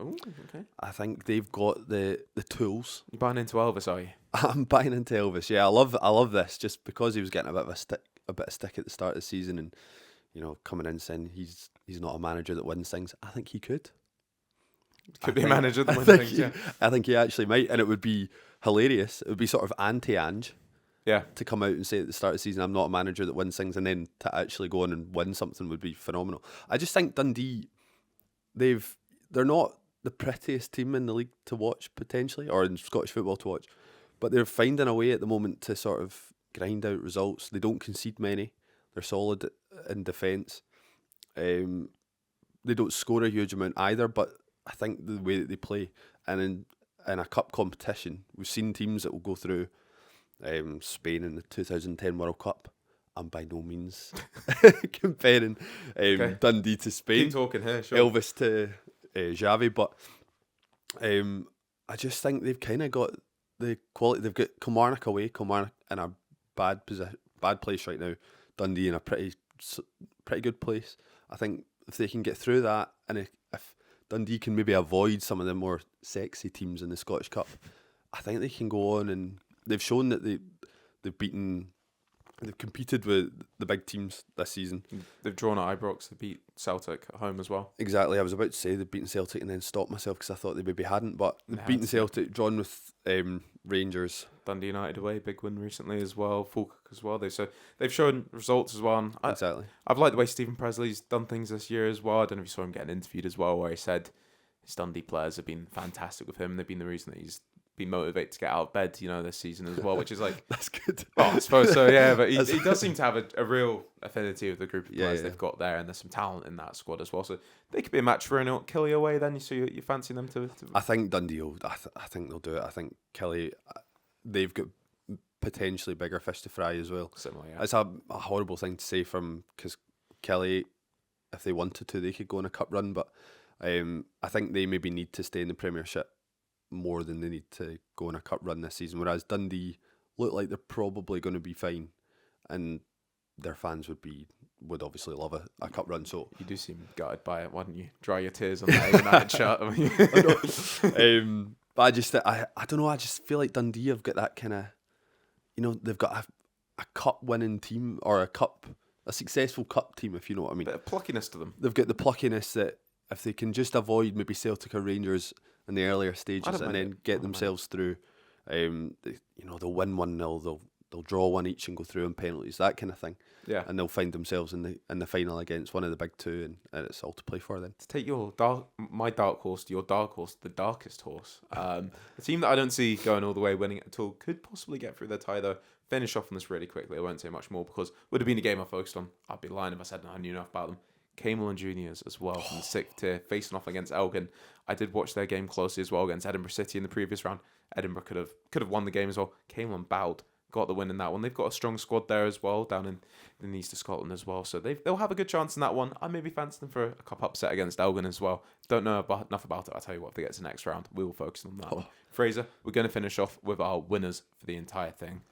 Oh, okay. I think they've got the tools. You buying into Elvis, are you? I'm buying into Elvis. Yeah, I love this just because he was getting a bit of stick at the start of the season, and coming in saying he's not a manager that wins things. I think he could. Could be a manager that wins things. Yeah. I think he actually might, and it would be hilarious. It would be sort of anti-Ange. Yeah. To come out and say at the start of the season, I'm not a manager that wins things, and then to actually go on and win something would be phenomenal. I just think Dundee, they're not the prettiest team in the league to watch potentially, or in Scottish football to watch, but they're finding a way at the moment to sort of grind out results. They don't concede many. They're solid in defence. They don't score a huge amount either, but I think the way that they play, and in a cup competition, we've seen teams that will go through Spain in the 2010 World Cup. I'm by no means comparing Dundee to Spain. Keep talking here, sure. Elvis to Xavi, but I just think they've kind of got the quality. They've got Kilmarnock away, Kilmarnock in a bad place right now. Dundee in a pretty good place. I think if they can get through that, and if Dundee can maybe avoid some of the more sexy teams in the Scottish Cup, I think they can go on, and they've shown that they've competed with the big teams this season. They've drawn at Ibrox. They beat Celtic at home as well. Exactly. I was about to say they've beaten Celtic and then stopped myself because I thought they maybe hadn't, but they've beaten Celtic, drawn with Rangers. Dundee United away, big win recently as well. Falkirk as well. They've shown results as well. Exactly. I've liked the way Stephen Presley's done things this year as well. I don't know if you saw him getting interviewed as well, where he said his Dundee players have been fantastic with him. They've been the reason that he's been motivated to get out of bed, this season as well, which is like... That's good. Oh, I suppose so, yeah. But he does seem to have a real affinity with the group of players they've got there, and there's some talent in that squad as well. So they could be a match for Killie away then. So you fancy them to... I think Dundee will... I think they'll do it. I think Killie, they've got potentially bigger fish to fry as well. Similar, yeah. It's a horrible thing to say because Killie, if they wanted to, they could go on a cup run, but I think they maybe need to stay in the Premiership more than they need to go on a cup run this season, whereas Dundee look like they're probably going to be fine, and their fans would obviously love a cup run. So you do seem gutted by it. Why don't you dry your tears on that United shirt? But I don't know. I just feel like Dundee have got that kind of, they've got a cup winning team, or a successful cup team, if you know what I mean. Bit of pluckiness to them. They've got the pluckiness that if they can just avoid maybe Celtic or Rangers in the earlier stages and then get themselves through, they'll win 1-0, they'll draw one each and go through on penalties, that kind of thing. Yeah. And they'll find themselves in the final against one of the big two, and it's all to play for then. To take my dark horse to your dark horse, the darkest horse. A team that I don't see going all the way winning it at all, could possibly get through their tie though. Finish off on this really quickly. I won't say much more because it would have been a game I focused on. I'd be lying if I said I knew enough about them. Callum and Juniors as well from the 6th tier, facing off against Elgin. I did watch their game closely as well against Edinburgh City in the previous round. Edinburgh could have won the game as well. Callum bowed, got the win in that one. They've got a strong squad there as well, down in the east of Scotland as well. So they'll have a good chance in that one. I maybe fancy them for a cup upset against Elgin as well. Don't know enough about it. I'll tell you what, if they get to the next round, we will focus on that one. Fraser, we're going to finish off with our winners for the entire thing.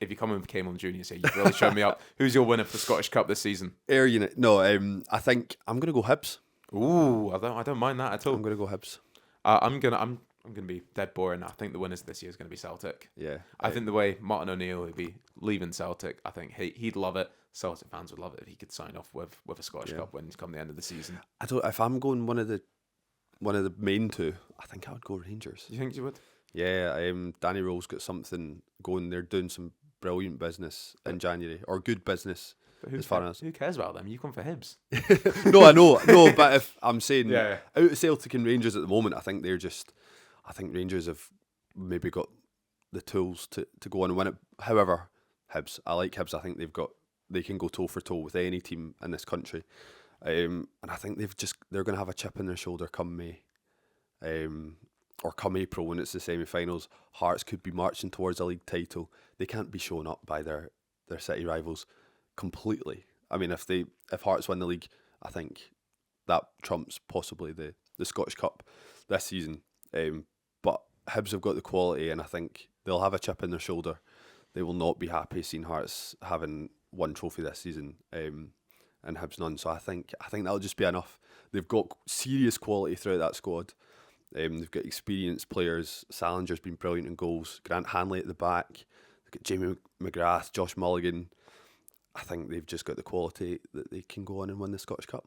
If you come in with Callum Juniors here, you've really shown me up. Who's your winner for the Scottish Cup this season? Air Unit. No, I think I'm going to go Hibs. Ooh, I don't mind that at all. I'm going to go Hibs. I'm gonna be dead boring. I think the winners this year is going to be Celtic. Yeah. I think the way Martin O'Neill would be leaving Celtic, I think he'd love it. Celtic fans would love it if he could sign off with a Scottish Cup when he's come the end of the season. If I'm going one of the main two, I think I would go Rangers. You think you would? Yeah, Danny Rowe's got something going. They're doing some brilliant business in January, or good business. But as far as who cares about them? You've gone for Hibs. No, I know, no, but if I'm saying Yeah. out of Celtic and Rangers at the moment, I think Rangers have maybe got the tools to go on and win it. However, Hibs, I like Hibs. I think they can go toe for toe with any team in this country, and I think they're going to have a chip in their shoulder come May, or come April when it's the semi-finals. Hearts could be marching towards a league title. They can't be shown up by their city rivals completely. I mean, if Hearts win the league, I think that trumps possibly the Scottish Cup this season. But Hibs have got the quality, and I think they'll have a chip in their shoulder. They will not be happy seeing Hearts having one trophy this season, and Hibs none. So I think that'll just be enough. They've got serious quality throughout that squad. They've got experienced players. Salinger's been brilliant in goals. Grant Hanley at the back. They've got Jamie McGrath, Josh Mulligan. I think they've just got the quality that they can go on and win the Scottish Cup.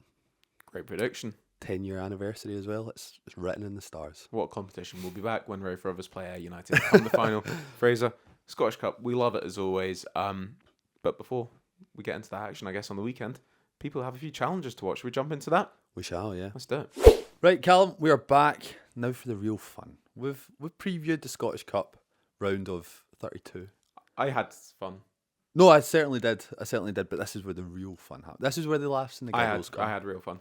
Great prediction. 10-year anniversary as well. It's written in the stars. What competition? We'll be back when Rafe Rovers play Ayr United. Come the final. Fraser, Scottish Cup. We love it as always. But before we get into that action, I guess on the weekend, people have a few challenges to watch. Should we jump into that? We shall, yeah. Let's do it. Right, Callum, we are back now for the real fun. We've previewed the Scottish Cup round of 32. I had fun. No, I certainly did. But this is where the real fun happens. This is where the laughs and the giggles come. I had real fun.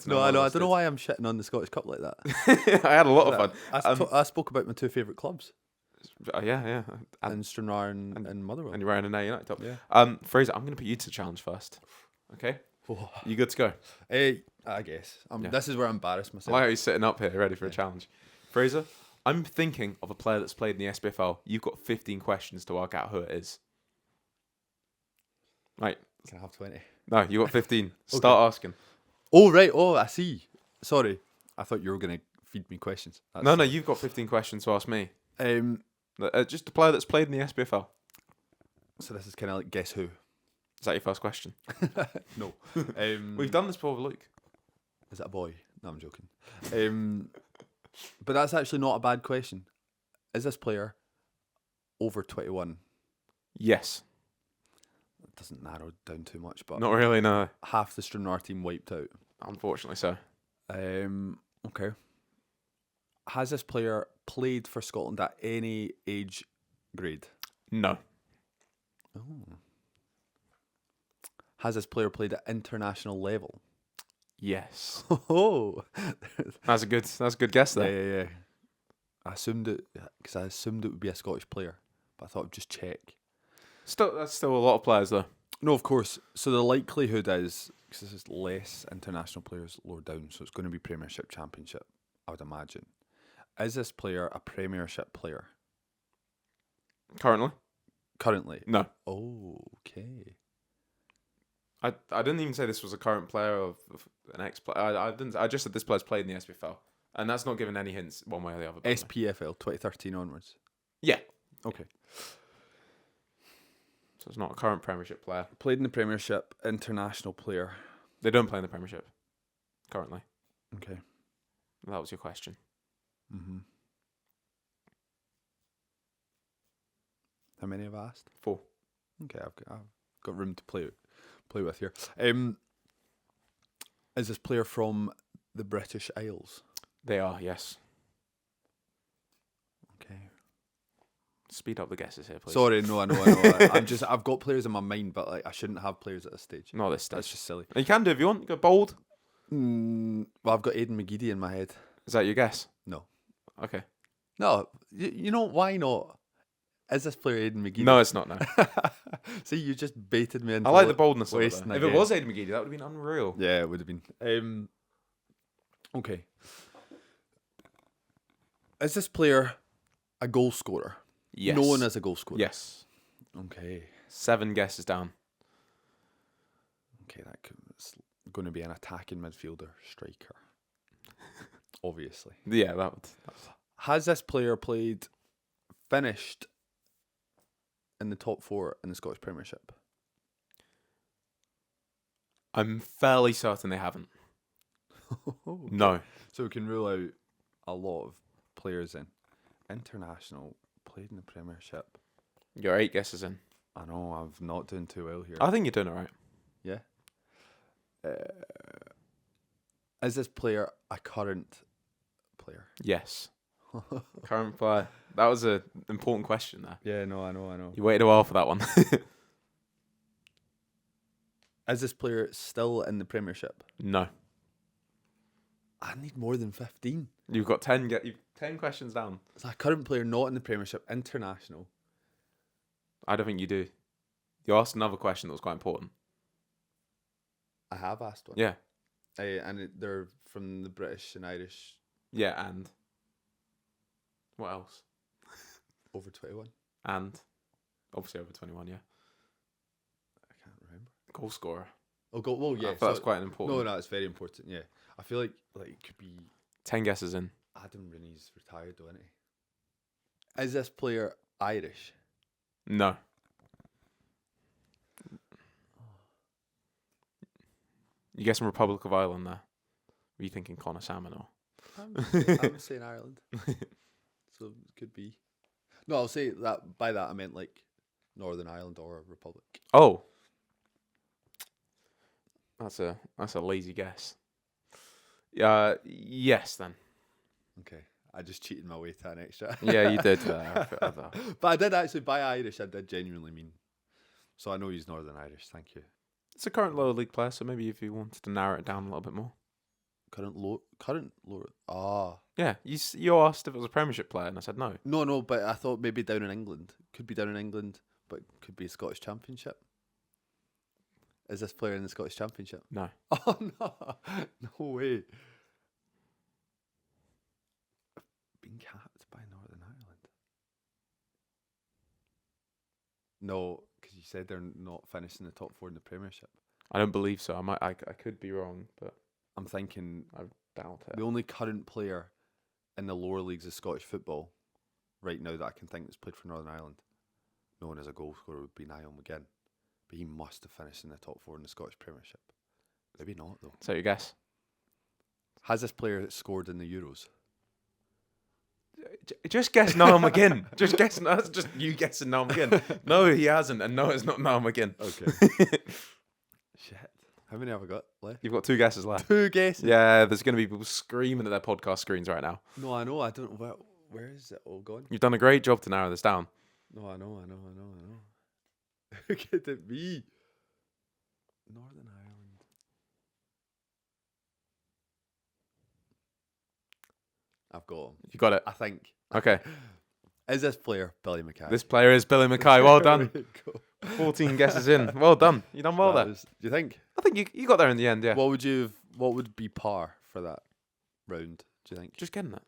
No, I know. I don't know why I'm shitting on the Scottish Cup like that. I had a lot of fun. I spoke about my two favourite clubs. Yeah. And Stranraer and Motherwell. And you're wearing an Ayr United top. Yeah. Fraser, I'm going to put you to the challenge first. Okay? You good to go? I guess. This is where I embarrass myself. Why are you sitting up here ready for a challenge? Fraser, I'm thinking of a player that's played in the SPFL. You've got 15 questions to work out who it is. Right. Can I have 20? No, you got 15. Start asking. Oh, right. Oh, I see. Sorry. I thought you were going to feed me questions. No, you've got 15 questions to ask me. Just a player that's played in the SPFL. So this is kind of like Guess Who? Is that your first question? No. We've done this before with Luke. Is that a boy? No, I'm joking. But that's actually not a bad question. Is this player over 21? Yes. It doesn't narrow it down too much, but Not really, no. half the Stranraer team wiped out. Unfortunately so. Okay. Has this player played for Scotland at any age grade? No. Oh. Has this player played at international level? Yes. Oh, That's a good guess there. yeah. I assumed it would be a Scottish player, but I thought I'd just check. That's still a lot of players though. No, of course. So the likelihood is, because this is less international players lower down, so it's going to be Premiership, Championship, I would imagine. Is this player a Premiership player? Currently? No. Oh, okay. I didn't even say this was a current player of an ex-player. I didn't. I just said this player's played in the SPFL, and that's not giving any hints one way or the other. SPFL 2013 onwards. Yeah. Okay. So it's not a current Premiership player. Played in the Premiership, international player. They don't play in the Premiership currently. Okay. That was your question. Mm-hmm. How many have I asked? 4. Okay, I've got room to play with here. Is this player from the British Isles? They are, yes. Okay. Speed up the guesses here, please. Sorry, no, I know. I've got players in my mind, but like I shouldn't have players at this stage. Not this stage. That's just silly. You can do if you want. You go bold. Well, I've got Aidan McGeady in my head. Is that your guess? No. Okay. No, you know, why not? Is this player Aidan McGeady? No, it's not, no. See, you just baited me into I like the boldness of it. wasting Though. a If it game. was Aidan McGeady, that would have been unreal. Yeah, it would have been. Okay. Is this player a goal scorer? Yes. Known as a goal scorer? Yes. Okay. 7 guesses down. Okay, it's going to be an attacking midfielder, striker. Obviously. Yeah, that would. Has this player finished in the top 4 in the Scottish Premiership? I'm fairly certain they haven't. No. So we can rule out a lot of players then. International, played in the Premiership. You're 8 guesses in. I know, I'm not doing too well here. I think you're doing all right. Yeah. Is this player a current player? Yes. Current player. That was an important question there. Yeah, no, I know. You waited a while for that one. Is this player still in the Premiership? No. I need more than 15. You've got 10 questions down. Is a current player not in the Premiership, international? I don't think you do. You asked another question that was quite important. I have asked one. Yeah. They're from the British and Irish. Yeah, and what else? Over 21. And obviously over 21, yeah. I can't remember. Goal scorer. Oh, well, yeah. I thought that's quite an important. No, it's very important. Yeah, I feel like it could be 10 guesses in. Adam Rooney's retired, though, isn't he? Is this player Irish? No. You guessing Republic of Ireland there? Were you thinking Connor Salmon or? I'm saying Ireland. So it could be. No, I'll say that. By that I meant like Northern Ireland or Republic. Oh. That's a lazy guess. Yes then. Okay. I just cheated my way to an extra. Yeah, you did. But I did actually, by Irish, I did genuinely mean. So I know he's Northern Irish. Thank you. It's a current lower league player, so maybe if you wanted to narrow it down a little bit more. Current lower. Ah. Yeah, you asked if it was a Premiership player, and I said no. No, but I thought maybe down in England. Could be down in England, but could be Scottish Championship. Is this player in the Scottish Championship? No. Oh, no. No way. Being capped by Northern Ireland. No, because you said they're not finishing the top 4 in the Premiership. I don't believe so. I could be wrong, but I'm thinking I doubt it. the only current player in the lower leagues of Scottish football right now that I can think that's played for Northern Ireland, known as a goal scorer, would be Niall McGinn. But he must have finished in the top 4 in the Scottish Premiership. Maybe not, though. So you guess? Has this player scored in the Euros? Just guess Niall McGinn. Just guess. That's just you guessing Niall McGinn. No, he hasn't, and no, it's not Niall McGinn. Okay. Shit. How many have I got left? You've got 2 guesses left. 2 guesses? Yeah, there's going to be people screaming at their podcast screens right now. No, I know. I don't know. Where is it all gone? You've done a great job to narrow this down. No, I know. Who could it be? Northern Ireland. I've got him. You got it. I think. Okay. Is this player Billy Mackay? This player is Billy Mackay. Well done. There you go. 14 guesses in. Well done. You done well there. Do you think? I think you got there in the end, yeah. What would be par for that round, do you think? Just getting it.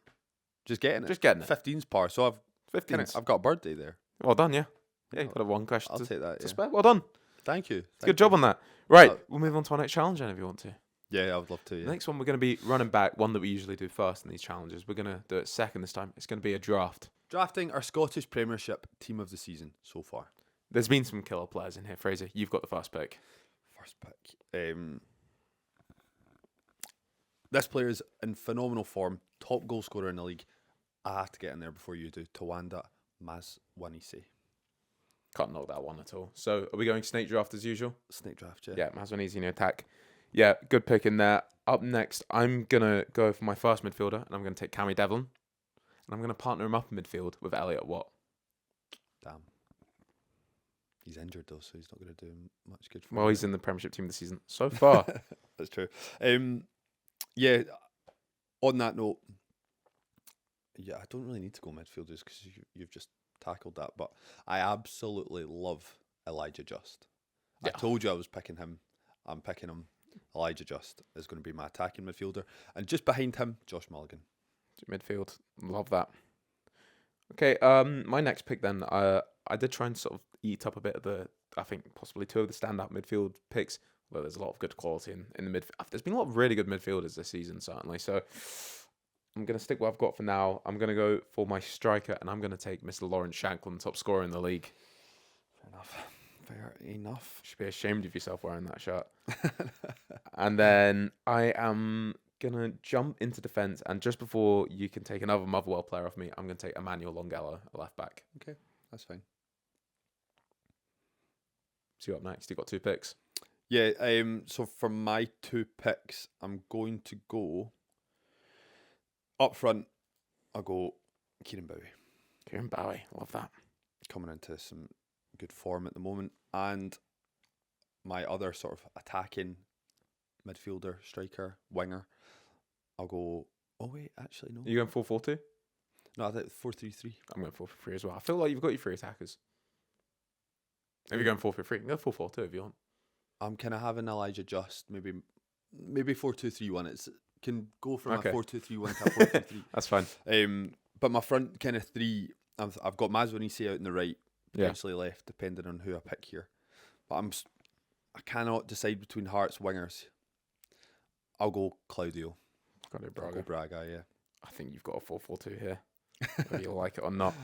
Just getting it. Just getting it. 15's par, so I've got a birthday there. Well done, yeah. Yeah, you got a 1 question I'll to take that. to Yeah. spare. Well done. Thank you. Good job on that. Right, we'll move on to our next challenge then if you want to. Yeah, I would love to. Yeah. The next one, we're going to be running back one that we usually do first in these challenges. We're going to do it second this time. It's going to be a draft. Drafting our Scottish Premiership team of the season so far. There's been some killer players in here. Fraser, you've got the first pick. First pick. This player is in phenomenal form. Top goal scorer in the league. I have to get in there before you do. Tawanda Mazwanise. Can't knock that one at all. So, are we going snake draft as usual? Snake draft, yeah. Yeah, Mazwanise in attack. Yeah, good pick in there. Up next, I'm going to go for my first midfielder, and I'm going to take Cammy Devlin. And I'm going to partner him up in midfield with Elliot Watt. Damn. He's injured though, so he's not going to do much good for Well, he's in the Premiership team this season so far. That's true. Yeah, on that note, yeah, I don't really need to go midfielders because you've just tackled that, but I absolutely love Elijah Just. Yeah. I told you I was picking him. I'm picking him. Elijah Just is going to be my attacking midfielder. And just behind him, Josh Mulligan. Midfield. Love that. Okay, my next pick then, I did try and sort of eat up a bit of I think possibly 2 of the standout midfield picks, although there's a lot of good quality in the midfield. There's been a lot of really good midfielders this season, certainly. So I'm going to stick what I've got for now. I'm going to go for my striker, and I'm going to take Mr. Lawrence Shanklin, top scorer in the league. Fair enough. You should be ashamed of yourself wearing that shirt. And then I am gonna jump into defence, and just before you can take another Motherwell player off me, I'm gonna take Emmanuel Longelo, a left back. Okay, that's fine. So you up next? You got 2 picks. Yeah. So for my 2 picks, I'm going to go up front. I'll go Kieran Bowie. Kieran Bowie, love that. Coming into some good form at the moment, and my other sort of attacking midfielder, striker, winger, I'll go. Oh wait, actually no. Are you going 4-4-2? No, I think 4-3-3. I'm going 4-3-3 as well. I feel like you've got your 3 attackers. If you're going 4-3-3, you can go 4-4-2 if you want. I'm kind of having Elijah Just, maybe 4-2-3-1. It's can go from Okay. a 4-2-3-1 to a 4-3-3. That's fine. But my front kind of 3, I've got Mazwanisi out in the right, Yeah. potentially left, depending on who I pick here. But I cannot decide between Hearts wingers. I'll go Claudio. Got it, I'll Braga. go Braga, yeah. I think you've got a 4-4-2 here, whether you like it or not.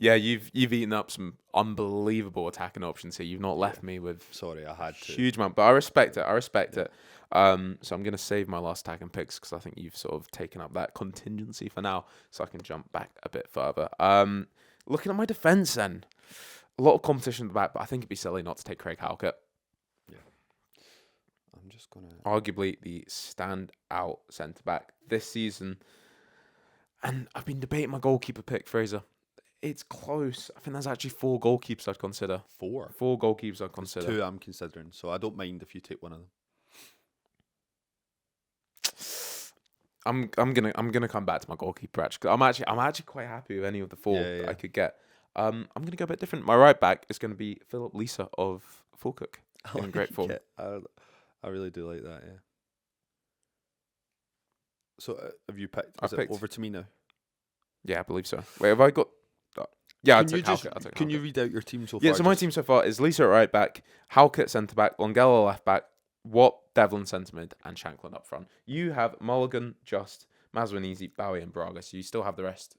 Yeah, you've eaten up some unbelievable attacking options here. You've not left me with Sorry, I had to. huge amount, but I respect it. it. So I'm going to save my last attacking picks because I think you've sort of taken up that contingency for now, so I can jump back a bit further. Looking at my defence then, a lot of competition at the back, but I think it'd be silly not to take Craig Halkett. I'm just going to... Arguably the standout centre-back this season. And I've been debating my goalkeeper pick, Fraser. It's close. I think there's actually 4 goalkeepers I'd consider. 4? 4 goalkeepers I'd consider. 2 I'm considering, so I don't mind if you take one of them. I'm gonna come back to my goalkeeper actually. I'm actually quite happy with any of the 4 that I could get. I'm gonna go a bit different. My right back is gonna be Philip Lisa of Falkirk. In great form. I really do like that, yeah. So have you picked? I've picked. Over to me now? Yeah, I believe so. Wait, have I got? Yeah, Can you read out your team so far? Yeah, so my team so far is Lisa at right back, Halkett centre back, Longelo left back, Watt, Devlin centre mid, and Shanklin up front. You have Mulligan, Just, Mazwanisi, Bowie, and Braga. So you still have the rest.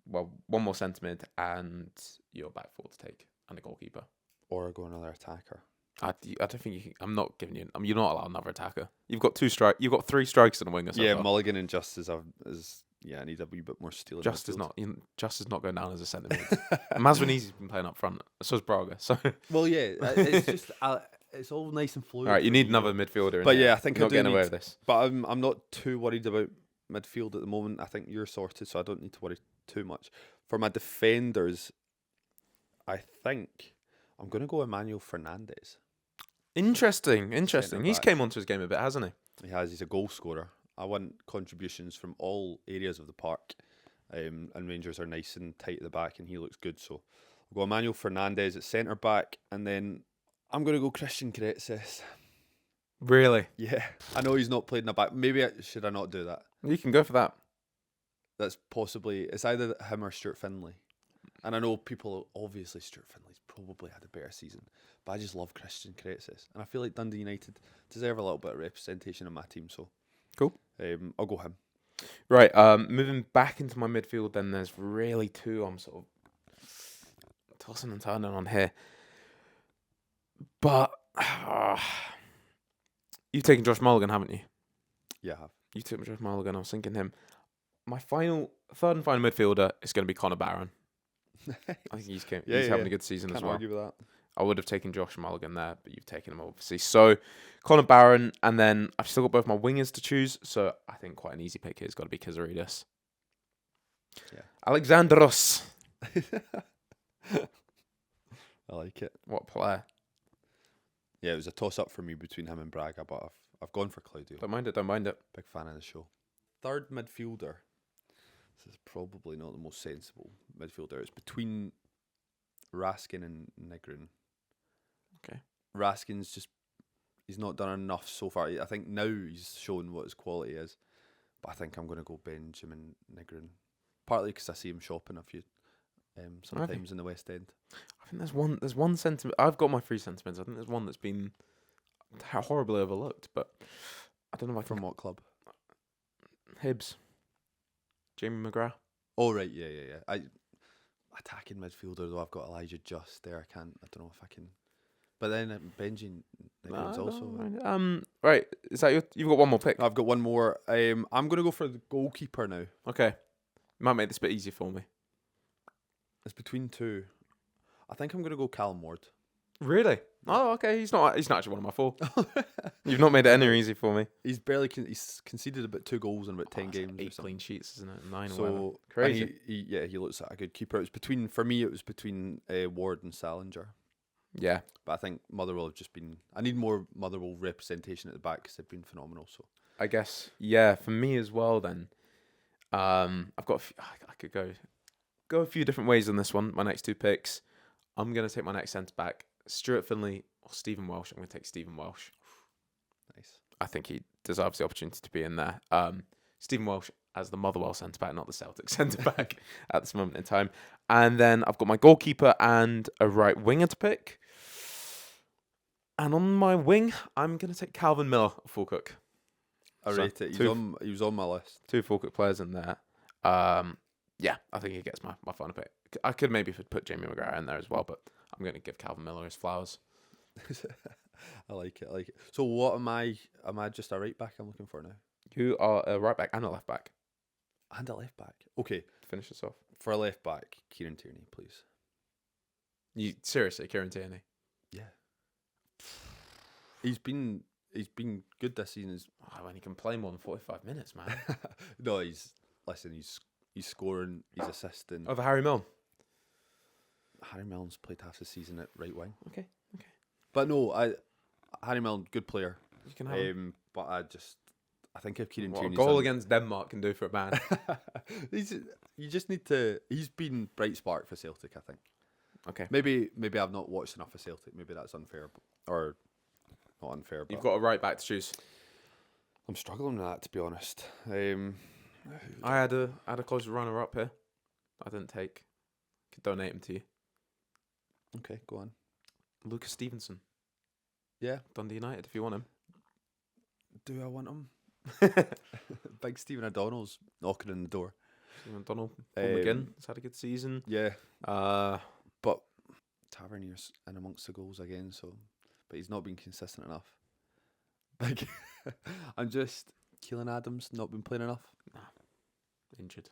Well, one more centre mid and your back 4 to take, and a goalkeeper. Or go another attacker. I don't think you can, I'm not giving you. You're not allowed another attacker. You've got 3 strikers and a winger. So Yeah, far. Mulligan and Just is I need a wee bit more stealing. Just is not going down as a centre mid. Mazwanisi's been playing up front. So is Braga. So Well, yeah, it's just it's all nice and fluid. all right, you need another midfielder. But yeah, I think you're I not do getting away need- with this. But I'm not too worried about midfield at the moment. I think you're sorted, so I don't need to worry too much. For my defenders, I think I'm going to go Emmanuel Fernandez. Interesting. He's Centre-back. came onto his game a bit, hasn't he? He's a goal scorer. I want contributions from all areas of the park, and Rangers are nice and tight at the back, and he looks good. So I'll go Emmanuel Fernandez at centre back, and then I'm going to go Christian Kretzes. Really? Yeah, I know he's not played in the back. Maybe should I not do that? You can go for that. That's possibly it's either him or Stuart Finlay. And I know people obviously Stuart Finlay's probably had a better season, but I just love Christian Kretzes, and I feel like Dundee United deserve a little bit of representation in my team. So Cool. I'll go him. Right. Moving back into my midfield, then there's really 2 I'm sort of tossing and turning on here. But you've taken Josh Mulligan, haven't you? Yeah, I have. You took Josh Mulligan. I was thinking him. My third and final midfielder is going to be Connor Barron. I think he's having a good season as well. Argue with that. I would have taken Josh Mulligan there, but you've taken him obviously. So Connor Barron, and then I've still got both my wingers to choose. So I think quite an easy pick here has got to be Kizaridis. Yeah. Alexandros. I like it. What player? Yeah, it was a toss up for me between him and Braga, but I've gone for Claudio. Don't mind it. Big fan of the show. Third midfielder. This is probably not the most sensible midfielder. It's between Raskin and Negrin. Okay. Raskin's he's not done enough so far. I think now he's shown what his quality is. But I think I'm going to go Benjamin Negrin. Partly because I see him shopping a few sometimes in the West End. I think there's one sentiment. I've got my 3 sentiments. I think there's one that's been horribly overlooked, but I don't know if I can. From what club? Hibs. Jamie McGrath. Oh right, yeah. Attacking midfielder though. I've got Elijah Just there. I don't know if I can But then Benji was also. Right, is that you've got one more pick? I've got one more. I'm going to go for the goalkeeper now. Okay, might make this a bit easier for me. It's between two. I think I'm going to go Callum Ward. Really? Oh, okay. He's not actually one of my four. You've not made it any easier for me. He's he's conceded about 2 goals in about 10 games. 8 clean sheets, isn't it? 9 so, or whatever. Crazy. He looks like a good keeper. For me, it was between Ward and Salinger. Yeah. But I think Motherwell have just been... I need more Motherwell representation at the back because they've been phenomenal. So I guess, yeah, for me as well then. I've got... I could go a few different ways on this one. My next 2 picks. I'm going to take my next centre-back. Stuart Finley or Stephen Welsh. I'm going to take Stephen Welsh. Nice. I think he deserves the opportunity to be in there. Stephen Welsh as the Motherwell centre-back, not the Celtic centre-back at this moment in time. And then I've got my goalkeeper and a right winger to pick. And on my wing, I'm going to take Calvin Miller, Falkirk. I rate it. He was on my list. 2 Falkirk players in there. Yeah, I think he gets my final pick. I could maybe put Jamie McGrath in there as well, but I'm going to give Calvin Miller his flowers. I like it. So what am I? Am I just a right back I'm looking for now? You are a right back and a left back. And a left back. Okay. Finish this off. For a left back, Kieran Tierney, please. You seriously, Kieran Tierney? Yeah. He's been good this season. When he can play more than 45 minutes, man. No, he's scoring, he's assisting. Over Harry Milne. Harry Milne's played half the season at right wing. Okay. But no, Harry Milne, good player. You can have him. But I think if Kieran What a Tierney's goal against Denmark can do for a man. you just need to. He's been bright spark for Celtic, I think. Okay. Maybe I've not watched enough of Celtic. Maybe that's unfair, or not unfair. But You've got a right back to choose. I'm struggling with that, to be honest. I had a close runner up here. I didn't take. Could donate him to you. Okay, go on. Lucas Stevenson. Yeah. Dundee United, if you want him. Do I want him? Big Stephen O'Donnell's knocking on the door. Stephen O'Donnell. Paul McGinn has had a good season. Yeah. But Tavernier's in amongst the goals again, but he's not been consistent enough. Like, Keelan Adams not been playing enough. Nah. Injured.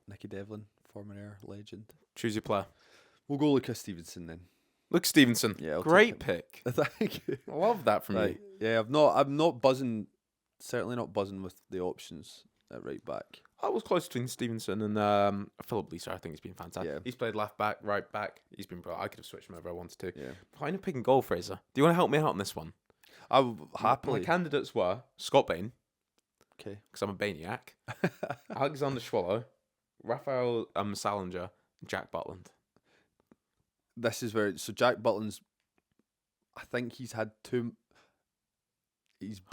Nicky Devlin, former Air legend. Choose your player. We'll go Lucas Stevenson then. Luke Stevenson. Yeah, great pick. Thank you. I love that from you. Yeah, I'm not certainly not buzzing with the options at right back. I was close between Stevenson and Philip Lisa. I think he's been fantastic. Yeah. He's played left back, right back. He's been brilliant. I could have switched him over if I wanted to. Yeah. Final pick and goal, Fraser. Do you want to help me out on this one? I would happily. My candidates were Scott Bain, Okay. because I'm a Bainiac, Alexander Swallow, Raphael Salinger, and Jack Butland. This is where Jack Butland's. I think he's had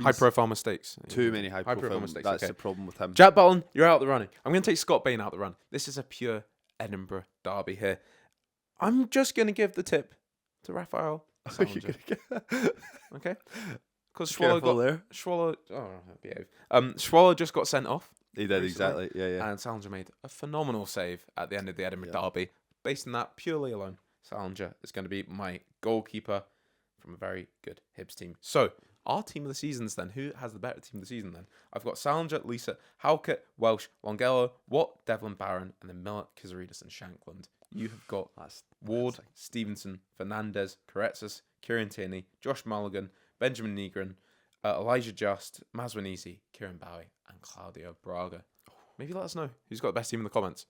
High-profile mistakes. Too many high-profile mistakes. That's okay. the problem with him. Jack Butland, you're out of the running. I'm going to take Scott Bain out of the run. This is a pure Edinburgh derby here. I'm just going to give the tip to Raphael Salinger. Okay? Because Swallow just got sent off. He did, exactly. Yeah. And Salinger made a phenomenal save at the end of the Edinburgh derby. Based on that purely alone, Salinger is going to be my goalkeeper from a very good Hibs team. So, our team of the seasons then. Who has the better team of the season then? I've got Salinger, Lisa, Halkett, Welsh, Longello, Watt, Devlin, Barron, and then Miller, Kizaridis, and Shankland. You have got Ward, Stevenson, Fernandez, Karetzis, Kieran Tierney, Josh Mulligan, Benjamin Negron, Elijah Just, Mazwanisi, Kieran Bowie, and Claudio Braga. Maybe let us know who's got the best team in the comments.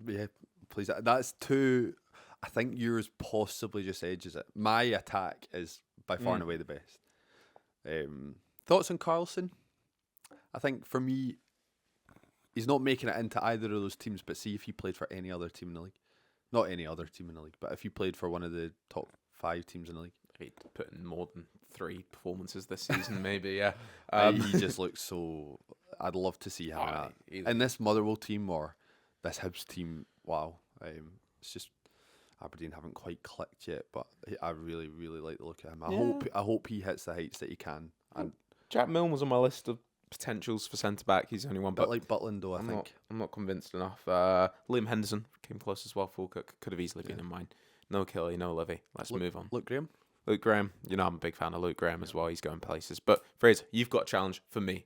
Yeah, please. That's two. I think yours possibly just edges it. My attack is by far and away the best. Thoughts on Carlson? I think for me, he's not making it into either of those teams, but see if he played for any other team in the league. Not any other team in the league, but if he played for one of the top 5 teams in the league. He'd put in more than 3 performances this season, maybe, yeah. He just looks so... I'd love to see how and this Motherwell team or this Hibs team, wow. It's just Aberdeen haven't quite clicked yet, but I really, really like the look of him. I hope he hits the heights that he can. And Jack Milne was on my list of potentials for centre back. He's the only one, but like Butland, though, I think I'm not convinced enough. Liam Henderson came close as well. Falkirk could have easily been in mine. No Killy, no Livy. Let's move on. Luke Graham. Luke Graham. You know I'm a big fan of Luke Graham as well. He's going places. But Fraser, you've got a challenge for me.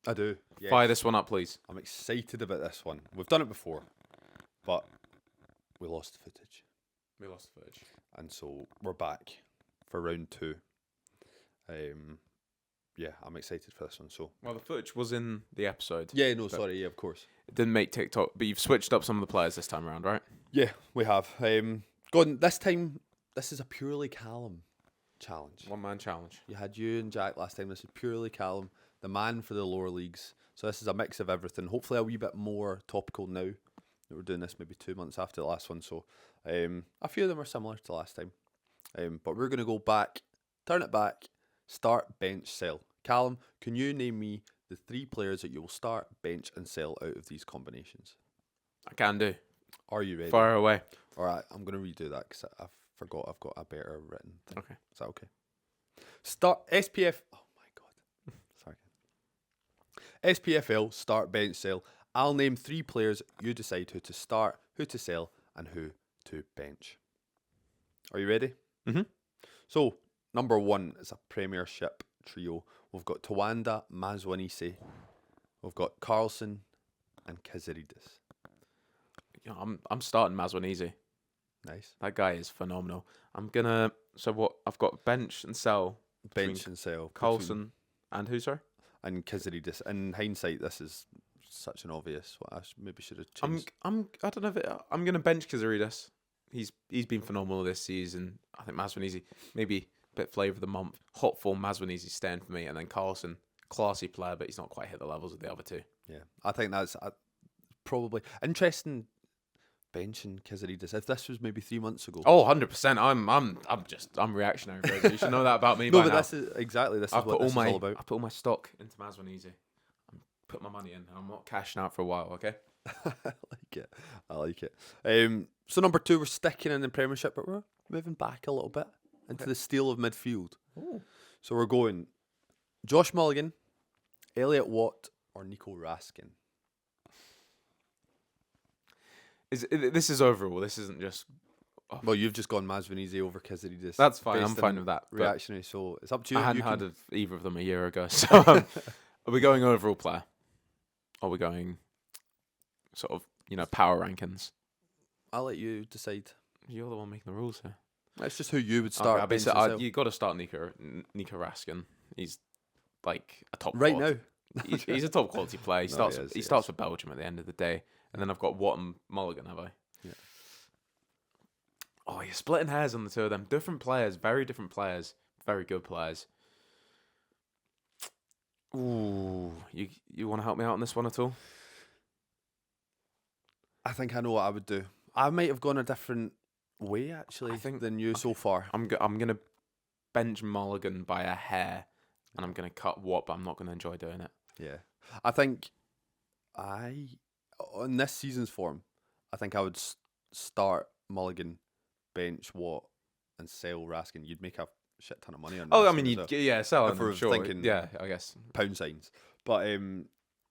I do. Yes. Fire this one up, please. I'm excited about this one. We've done it before, but we lost the footage. We lost the footage. And so we're back for round 2. Yeah, I'm excited for this one. So, Well, the footage was in the episode. yeah, no, sorry, yeah, of course. It didn't make TikTok, but you've switched up some of the players this time around, right? Yeah, we have. Gordon, this time, this is a purely Callum challenge. One man challenge. You had you and Jack last time. This is purely Callum, the man for the lower leagues. So this is a mix of everything. Hopefully a wee bit more topical now that we're doing this maybe 2 months after the last one. So a few of them are similar to last time. But we're going to go back, turn it back, start, bench, sell. Callum, can you name me the 3 players that you will start, bench and sell out of these combinations? I can do. Are you ready? Fire away. All right, I'm going to redo that because I forgot I've got a better written thing. Okay. Is that okay? Start SPF. Oh my God. Sorry. SPFL, start, bench, sell. I'll name 3 players. You decide who to start, who to sell, and who to bench. Are you ready? Mm-hmm. So, number 1 is a Premiership trio. We've got Tawanda, Mazwanisi. We've got Carlson and Kaziridis. You know, I'm starting Mazwanisi. Nice. That guy is phenomenal. I've got bench and sell. Bench and sell. Carlson and who, sorry? And Kaziridis. In hindsight, this is such an obvious one. Maybe should have changed. I don't know if I'm gonna bench Kaziridis. He's been phenomenal this season. I think Mazwanisi maybe a bit flavour of the month. Hot form Mazwanisi staying for me, and then Carlson, classy player, but he's not quite hit the levels of the other 2. Yeah, I think that's probably interesting. Benching Kaziridis. If this was maybe 3 months ago. Oh, 100%. I'm reactionary. Fraser. You should know that about me. No, by but now. this is exactly this is what this is all about. I put all my stock into Mazwanisi. I'm putting my money in, and I'm not cashing out for a while. Okay. I like it. So number 2, we're sticking in the Premiership, but we're moving back a little bit into the steel of midfield. Ooh. So we're going Josh Mulligan, Elliot Watt, or Nico Raskin. This is overall. This isn't just. Oh. Well, you've just gone Mazwanisi over Kaziridis. That's fine. I'm fine with that. Reactionary. So it's up to you. I hadn't heard of either of them a year ago. So are we going overall player? Or are we going sort of power rankings? I'll let you decide. You're the one making the rules here. It's just who you would start. Okay, you got to start Nico Raskin. He's like a top right quality. now. He's a top quality player. He starts. He starts for Belgium at the end of the day, and then I've got Watt and Mulligan. Have I? Yeah. Oh, you're splitting hairs on the 2 of them. Different players, very different players, very good players. Ooh, you want to help me out on this one at all? I think I know what I would do. I might have gone a different way actually than you so far. I'm gonna bench Mulligan by a hair, and I'm gonna cut Watt, but I'm not gonna enjoy doing it. Yeah, I think on this season's form, I think I would start Mulligan, bench Watt, and sell Raskin. You'd make a shit ton of money on. Oh, I mean, sell him. If we're sure. thinking, yeah, I guess pound signs. But in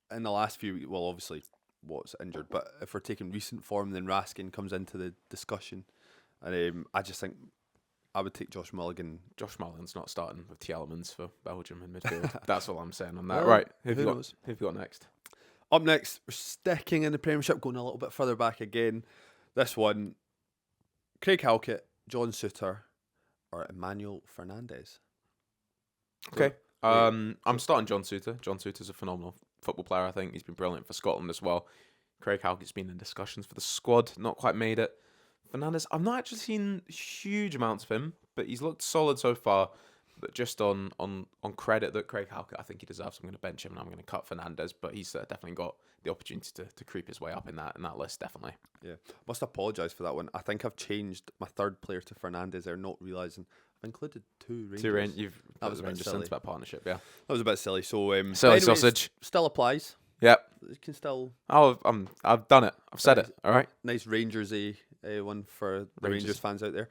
the last few, well, obviously Watt's injured, but if we're taking recent form, then Raskin comes into the discussion, and I just think I would take Josh Mulligan. Josh Mulligan's not starting with Tielemans for Belgium in midfield. That's all I'm saying on that. Well, right, who've who you knows? got next? Up next, we're sticking in the Premiership, going a little bit further back again. This one, Craig Halkett, John Suter, or Emmanuel Fernandez. Okay. I'm starting John Suter. John Suter's a phenomenal football player, I think. He's been brilliant for Scotland as well. Craig Halkett's been in discussions for the squad, not quite made it. Fernandez, I've not actually seen huge amounts of him, but he's looked solid so far. But just on credit that Craig Halkett, I think he deserves. I'm going to bench him and I'm going to cut Fernandez, but he's definitely got the opportunity to creep his way up in that list, definitely. Yeah, must apologise for that one. I think I've changed my 3rd player to Fernandez there, not realising I've included 2 Rangers. That was a Rangers sentiment partnership, yeah. That was a bit silly. So silly anyway, sausage still applies. Yep. You can still. Oh, I've done it. I've said it. All right. Nice Rangersy one for the Rangers fans out there.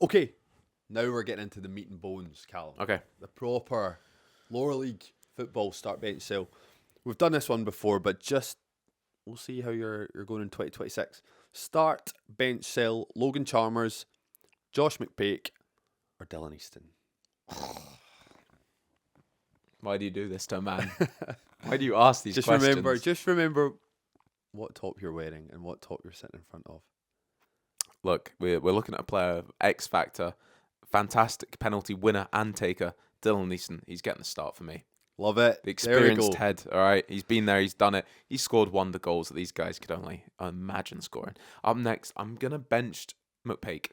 Okay, now we're getting into the meat and bones, Callum. Okay. The proper lower league football start, bench, sell. We've done this one before, but we'll see how you're going in 2026. Start, bench, sell. Logan Chalmers, Josh McPake or Dylan Easton? Why do you do this to a man? Why do you ask these Just questions? Just remember what top you're wearing and what top you're sitting in front of. Look, we're looking at a player of X Factor, fantastic penalty winner and taker, Dylan Easton. He's getting the start for me. Love it. The experienced head, all right? He's been there, he's done it. He's scored one of the goals that these guys could only imagine scoring. Up next, I'm going to bench McPake.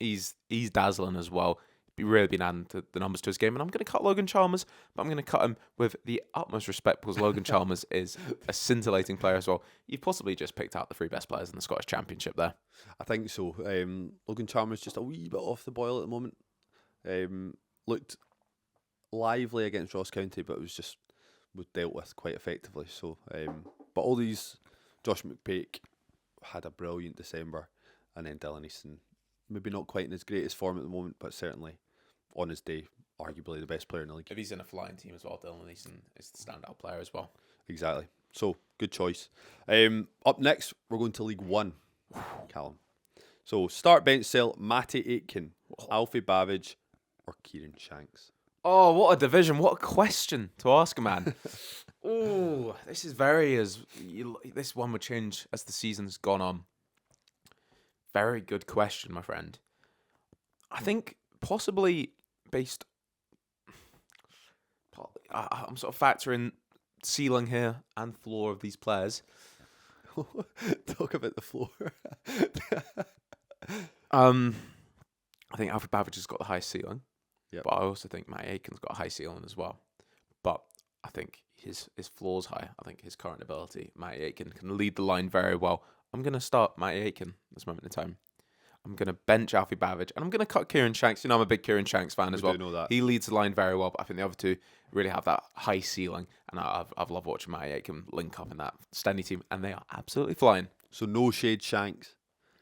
He's dazzling as well. He's really been adding the numbers to his game. And I'm going to cut Logan Chalmers, but I'm going to cut him with the utmost respect because Logan Chalmers is a scintillating player as well. You've possibly just picked out the 3 best players in the Scottish Championship there. I think so. Logan Chalmers just a wee bit off the boil at the moment. Looked lively against Ross County, but was dealt with quite effectively. So, but all these, Josh McPake had a brilliant December, and then Dylan Easton, maybe not quite in his greatest form at the moment, but certainly on his day, arguably the best player in the league. If he's in a flying team as well, Dylan Easton is the standout player as well. Exactly. So, good choice. Up next, we're going to League One, Callum. So, start bench sell, Matty Aitken, Alfie Babbage, or Kieran Shanks. Oh, what a division. What a question to ask a man. Oh, this is this one would change as the season's gone on. Very good question, my friend. I think possibly based... I'm sort of factoring ceiling here and floor of these players. Talk about the floor. I think Alfred Babbage has got the highest ceiling. Yep. But I also think Matty Aitken's got a high ceiling as well. But I think his floor's high. I think his current ability, Matty Aitken, can lead the line very well. I'm going to start Matty Aitken this moment in time. I'm going to bench Alfie Babbage, and I'm going to cut Kieran Shanks. You know, I'm a big Kieran Shanks fan as well. We do know that. He leads the line very well, but I think the other two really have that high ceiling, and I've loved watching Matty Aitken link up in that Stenny team, and they are absolutely flying. So no shade Shanks.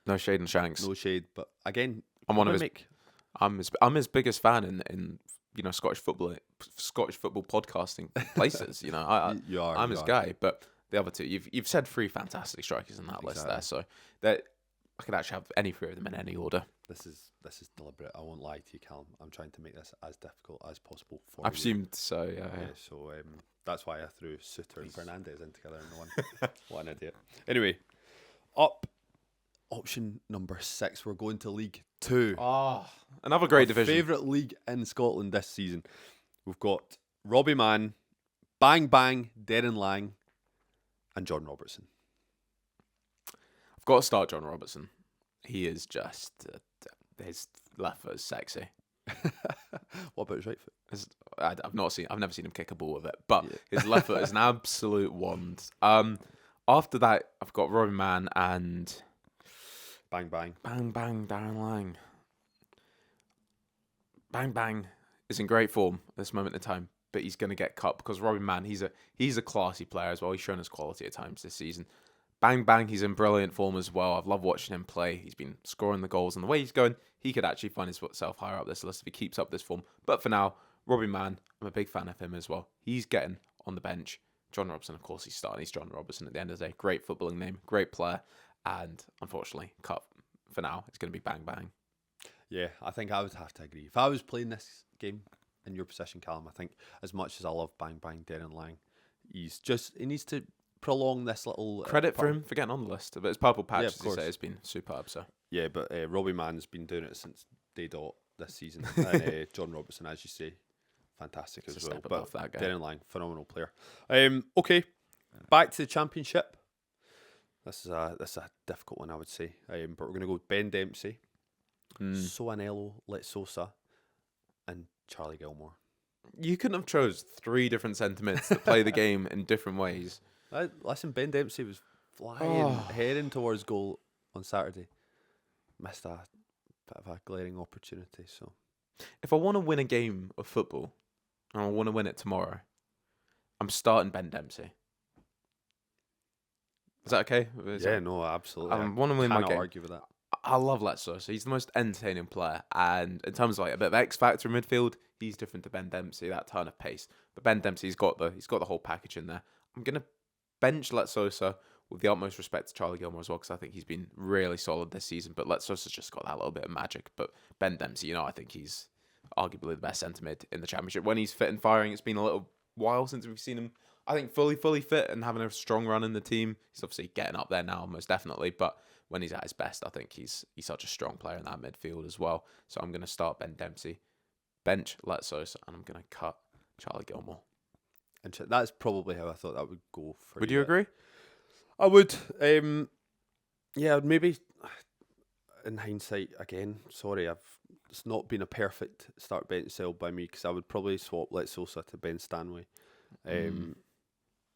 No shade in Shanks. No shade, but again, I'm one of his. I'm his biggest fan in Scottish football podcasting places. You know, I'm his guy. But the other two, you've said 3 fantastic strikers in that list there, so that I could actually have any 3 of them in any order. This is deliberate. I won't lie to you, Callum. I'm trying to make this as difficult as possible for I you. presumed so. Yeah. So that's why I threw Suter and Fernandez in together in the one. What an idiot. Anyway, up option number 6. We're going to League 2. Oh, another great division. Favourite league in Scotland this season. We've got Robbie Mann, Bang Bang, Darren Lang, and John Robertson. I've got to start John Robertson. He is just his left foot is sexy. What about his right foot? I've never seen him kick a ball with it, but his left foot is an absolute wand. After that, I've got Robbie Mann and Bang Bang. Bang Bang, Darren Lang. Bang Bang is in great form at this moment in time, but he's going to get cut because Robbie Mann, he's a classy player as well. He's shown his quality at times this season. Bang Bang, he's in brilliant form as well. I've loved watching him play. He's been scoring the goals, and the way he's going, he could actually find himself higher up this list if he keeps up this form. But for now, Robbie Mann, I'm a big fan of him as well. He's getting on the bench. John Robertson, of course, he's starting. He's John Robertson at the end of the day. Great footballing name, great player, and unfortunately, cut for now. It's going to be Bang Bang. Yeah, I think I would have to agree. If I was playing this game in your position, Callum, I think as much as I love Bang Bang, Darren Lang, he needs to prolong this little credit for him for getting on the list. But his purple patch, as you say, has been superb. So yeah, but Robbie Mann's been doing it since day dot this season, and John Robertson, as you say, fantastic as well. But that guy. Darren Lang, phenomenal player. Okay, back to the Championship. This is a difficult one, I would say. But we're going to go with Ben Dempsey, Soanello Letsosa, and Charlie Gilmore. You couldn't have chose 3 different centre-mids that play the game in different ways. Listen, Ben Dempsey was flying, heading towards goal on Saturday. Missed a bit of a glaring opportunity. So, if I want to win a game of football, and I want to win it tomorrow, I'm starting Ben Dempsey. Is that okay? No, absolutely. I want to win my game. I can't argue with that. I love Letso. So he's the most entertaining player. And in terms of like a bit of X factor in midfield, he's different to Ben Dempsey, that ton of pace. But Ben Dempsey's got the whole package in there. I'm gonna bench Letsosa with the utmost respect to Charlie Gilmore as well, because I think he's been really solid this season. But Let's Sosa's just got that little bit of magic. But Ben Dempsey, I think he's arguably the best centre mid in the Championship. When he's fit and firing, it's been a little while since we've seen him, I think, fully fit and having a strong run in the team. He's obviously getting up there now, most definitely. But when he's at his best, I think he's such a strong player in that midfield as well. So I'm going to start Ben Dempsey, bench Let's Sosa, and I'm going to cut Charlie Gilmore. And that's probably how I thought that would go for Would you agree? I would. Yeah, maybe in hindsight, again, sorry, it's not been a perfect start bench sell by me, because I would probably swap Let's Sosa to Ben Stanway,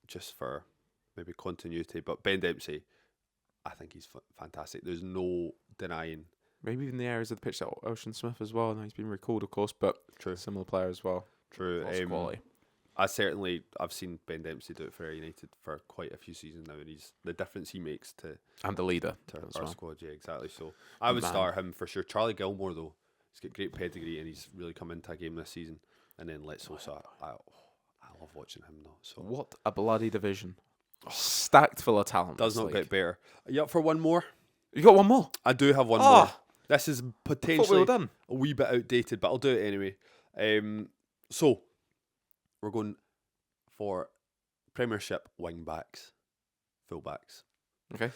just for maybe continuity. But Ben Dempsey, I think he's fantastic. There's no denying. Maybe even the areas of the pitch that Ocean Smith as well. I know he's been recalled, of course, but True. Similar player as well. True. Quality. I've seen Ben Dempsey do it for United for quite a few seasons now, and the difference he makes and the leader to as our well. squad. Yeah, exactly. So I would start him for sure. Charlie Gilmore, though, he's got great pedigree and he's really come into a game this season. And then Let's Sosa, I love watching him though. So what a bloody division! Stacked full of talent. Does not get better. Are you up for one more? You got one more? I do have one more. This is potentially done. a wee bit outdated, but I'll do it anyway. So we're going for Premiership wing backs, full backs. Okay.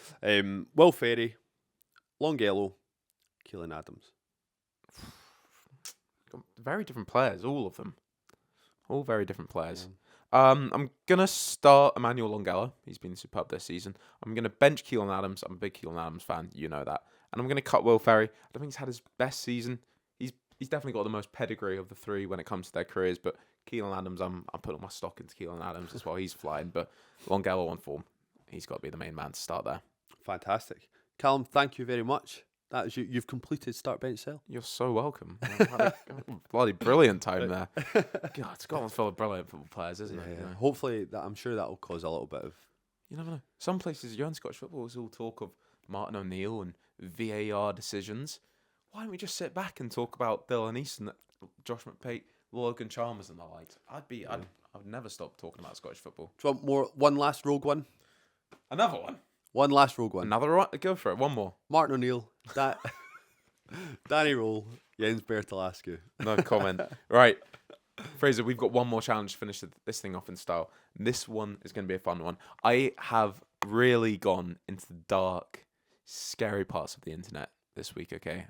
Will Ferry, Longelo, Keelan Adams. Very different players, all of them. All very different players. I'm going to start Emmanuel Longelo. He's been superb this season. I'm going to bench Keelan Adams. I'm a big Keelan Adams fan. You know that. And I'm going to cut Will Ferry. I don't think he's had his best season. He's definitely got the most pedigree of the three when it comes to their careers. But Keelan Adams, I'm putting my stock into Keelan Adams as well. He's flying. But Longelo on form. He's got to be the main man to start there. Fantastic. Callum, thank you very much. That is you've completed start bench sell. You're so welcome. Bloody brilliant time there. God, Scotland's full of brilliant football players, isn't it? Yeah. Hopefully, I'm sure that will cause a little bit of. You never know. Some places, you're in Scottish football, there's all talk of Martin O'Neill and VAR decisions. Why don't we just sit back and talk about Dylan Easton, Josh McPate, Logan Chalmers, and the likes? I'd never stop talking about Scottish football. Do you want one last rogue one? Another one. One last rogue one. Another one? Go for it. One more. Martin O'Neill, Danny Roll, Jens Bertalascu. No comment. Right. Fraser, we've got one more challenge to finish this thing off in style. This one is going to be a fun one. I have really gone into the dark, scary parts of the internet this week, okay?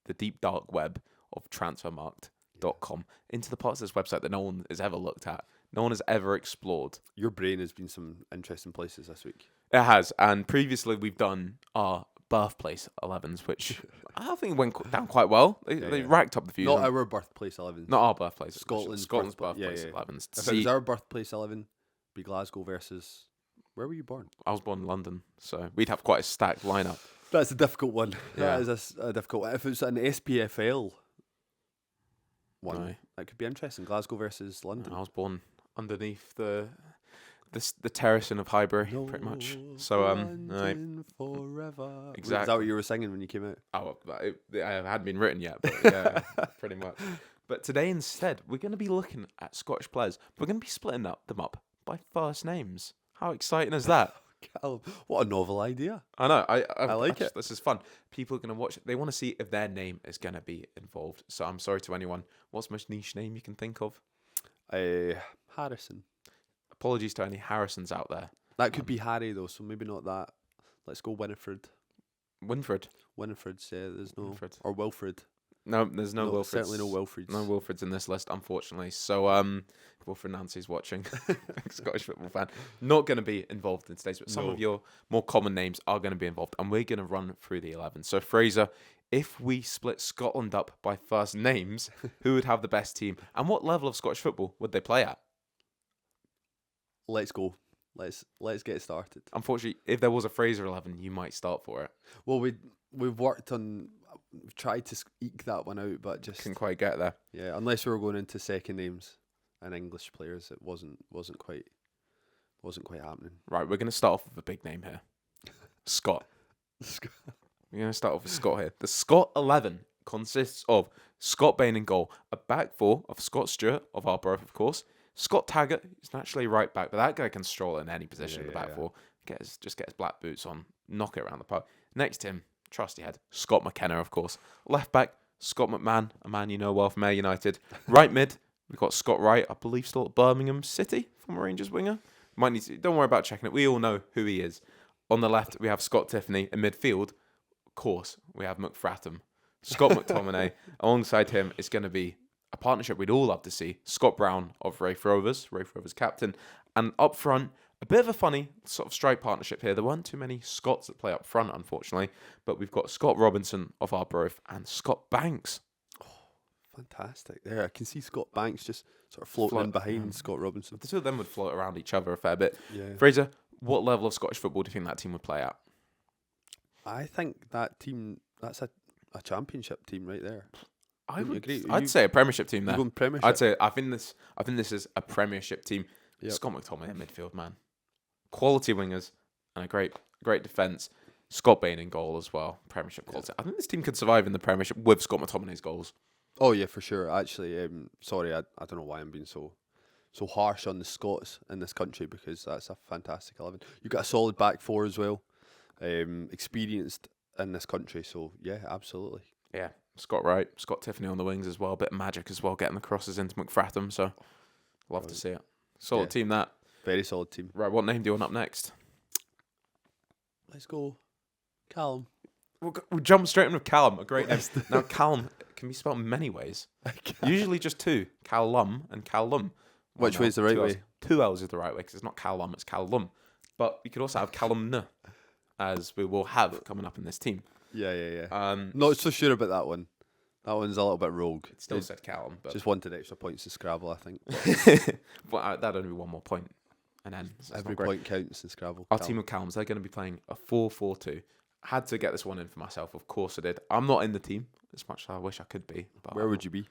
The deep dark web of transfermarkt.com, into the parts of this website that no one has ever looked at, no one has ever explored. Your brain has been some interesting places this week. It has, and previously we've done our birthplace 11s, which I think went down quite well. They racked up the views. Not our birthplace 11s. Not our birthplace. Scotland's birthplace 11s. If it was our birthplace 11, it'd be Glasgow versus... Where were you born? I was born in London, so we'd have quite a stacked lineup. That's a difficult one. Yeah. That is a difficult one. If it's an SPFL one, No. that could be interesting. Glasgow versus London. I was born underneath the terracing of Highbury, pretty much. So London forever. Exactly. Is that what you were singing when you came out? Oh, it hadn't been written yet, but yeah, pretty much. But today instead, we're going to be looking at Scottish players. We're going to be splitting them up by first names. How exciting is that? Callum, what a novel idea. I know. I like it. This is fun. People are going to watch it. They want to see if their name is going to be involved. So I'm sorry to anyone. What's the most niche name you can think of? Harrison. Apologies to any Harrisons out there. That could be Harry though, so maybe not that. Let's go Winifred. Winfred. Winifred's, yeah, there's no... Winfred. Or Wilfred. No, there's no Wilfreds. Certainly no Wilfreds. No Wilfreds in this list, unfortunately. So, Wilfred Nancy's watching, Scottish football fan, not going to be involved in today's, but some of your more common names are going to be involved, and we're going to run through the 11. So, Fraser, if we split Scotland up by first names, who would have the best team, and what level of Scottish football would they play at? Let's go. Let's get started. Unfortunately, if there was a Fraser 11, you might start for it. Well, we've worked on... We've tried to eke that one out, but just... Couldn't quite get there. Yeah, unless we were going into second names and English players, it wasn't quite happening. Right, we're going to start off with a big name here. Scott. We're going to start off with Scott here. The Scott 11 consists of Scott Bain in goal, a back four of Scott Stewart of Arbroath, of course, Scott Taggart is naturally right back, but that guy can stroll in any position in the back four. Just get his black boots on, knock it around the park. Next to him, trusty head, Scott McKenna, of course. Left back, Scott McMahon, a man you know well from Ayr United. Right mid, we've got Scott Wright, I believe still at Birmingham City, former Rangers winger. Don't worry about checking it. We all know who he is. On the left, we have Scott Tiffany. In midfield, of course, we have McFratham. Scott McTominay. Alongside him, it's going to be a partnership we'd all love to see. Scott Brown of Raith Rovers captain. And up front, a bit of a funny sort of strike partnership here. There weren't too many Scots that play up front, unfortunately. But we've got Scott Robinson of Arbroath and Scott Banks. Fantastic. There, I can see Scott Banks just sort of floating in behind Scott Robinson. The two of them would float around each other a fair bit. Yeah. Fraser, what level of Scottish football do you think that team would play at? I think that team, that's a championship team right there. I'd say a Premiership team there. Premiership? I think this is a Premiership team. Yep. Scott McTominay in midfield, man. Quality wingers and a great defence. Scott Bain in goal as well. Premiership quality. I think this team could survive in the Premiership with Scott McTominay's goals. Oh yeah, for sure. Actually, sorry, I don't know why I'm being so harsh on the Scots in this country, because that's a fantastic 11. You've got a solid back four as well, experienced in this country. So yeah, absolutely. Yeah, Scott Wright, Scott Tiffany on the wings as well. A bit of magic as well, getting the crosses into McFratham. So love to see it. Solid team that. Very solid team. Right, what name do you want up next? Let's go, Callum. We'll jump straight in with Callum, a great name. Now, Callum can be spelled in many ways. Usually just two, Callum and Callum. Which way is the right way? 2 L's is the right way, because it's not Callum, it's Callum. But you could also have Callum, as we will have coming up in this team. Yeah. Not so sure about that one. That one's a little bit rogue. It still said Callum, but just wanted extra points to Scrabble, I think. Well, that'd only be one more point. And then every point counts in Scrabble. Our team of Callums, they're going to be playing a 4-4-2. Had to get this one in for myself, of course I did. I'm not in the team as much as I wish I could be. But where would you be?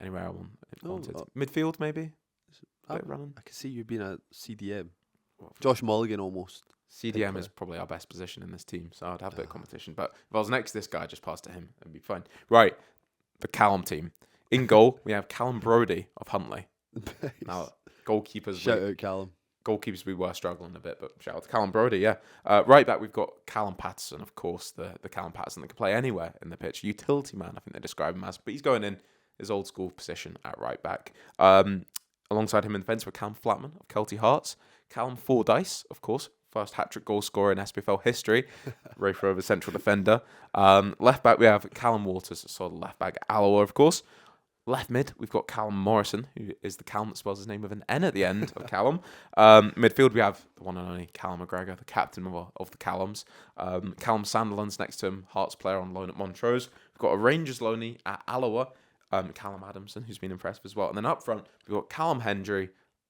Anywhere I wanted. Midfield, maybe? I can see you being a CDM. Josh Mulligan almost. CDM is probably our best position in this team, so I'd have a bit of competition. But if I was next to this guy, just pass to him, it'd be fine. Right, the Callum team. In goal, we have Callum Brodie of Huntley. Nice. Now, goalkeepers. Shout out Callum. Goalkeepers, we were struggling a bit, but shout out to Callum Brodie, yeah. Right back, we've got Callum Patterson, of course, the Callum Patterson that can play anywhere in the pitch. Utility man, I think they describe him as, but he's going in his old school position at right back. Alongside him in defence with Callum Flatman of Kelty Hearts. Callum Fordyce, of course, first hat-trick goal scorer in SPFL history. Raith Rovers central defender. Left back, we have Callum Waters, sort of left back. Alloa, of course. Left mid, we've got Callum Morrison, who is the Callum that spells his name with an N at the end of Callum. Midfield, we have the one and only Callum McGregor, the captain of the Callums. Callum Sanderland's next to him, Hearts player on loan at Montrose. We've got a Rangers loanee at Alloa, Callum Adamson, who's been impressive as well. And then up front, we've got Callum Hendry,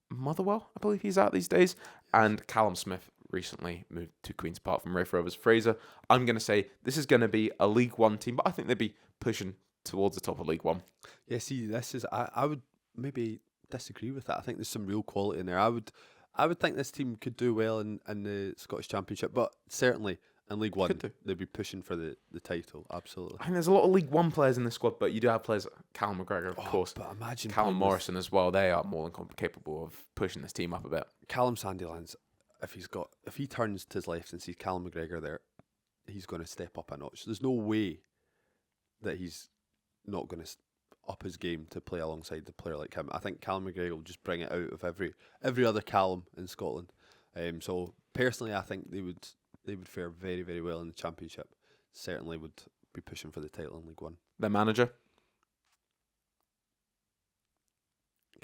Motherwell, I believe he's out these days, and Callum Smith, recently moved to Queen's Park from Raith Rovers. Fraser, I'm going to say this is going to be a League One team, but I think they'd be pushing towards the top of League One. Yeah, see, this is I would maybe disagree with that. I think there's some real quality in there. I would think this team could do well in the Scottish Championship, but certainly in League One they'd be pushing for the title. Absolutely. I think there's a lot of League One players in the squad, but you do have players like Callum McGregor, of course. But imagine Callum Morrison as well. They are more than capable of pushing this team up a bit. Callum Sandilands, if he turns to his left and sees Callum McGregor there, he's going to step up a notch. There's no way that he's not going to up his game to play alongside the player like him. I think Callum McGregor will just bring it out of every other Callum in Scotland. So personally, I think they would fare very, very well in the Championship. Certainly would be pushing for the title in League One. Their manager?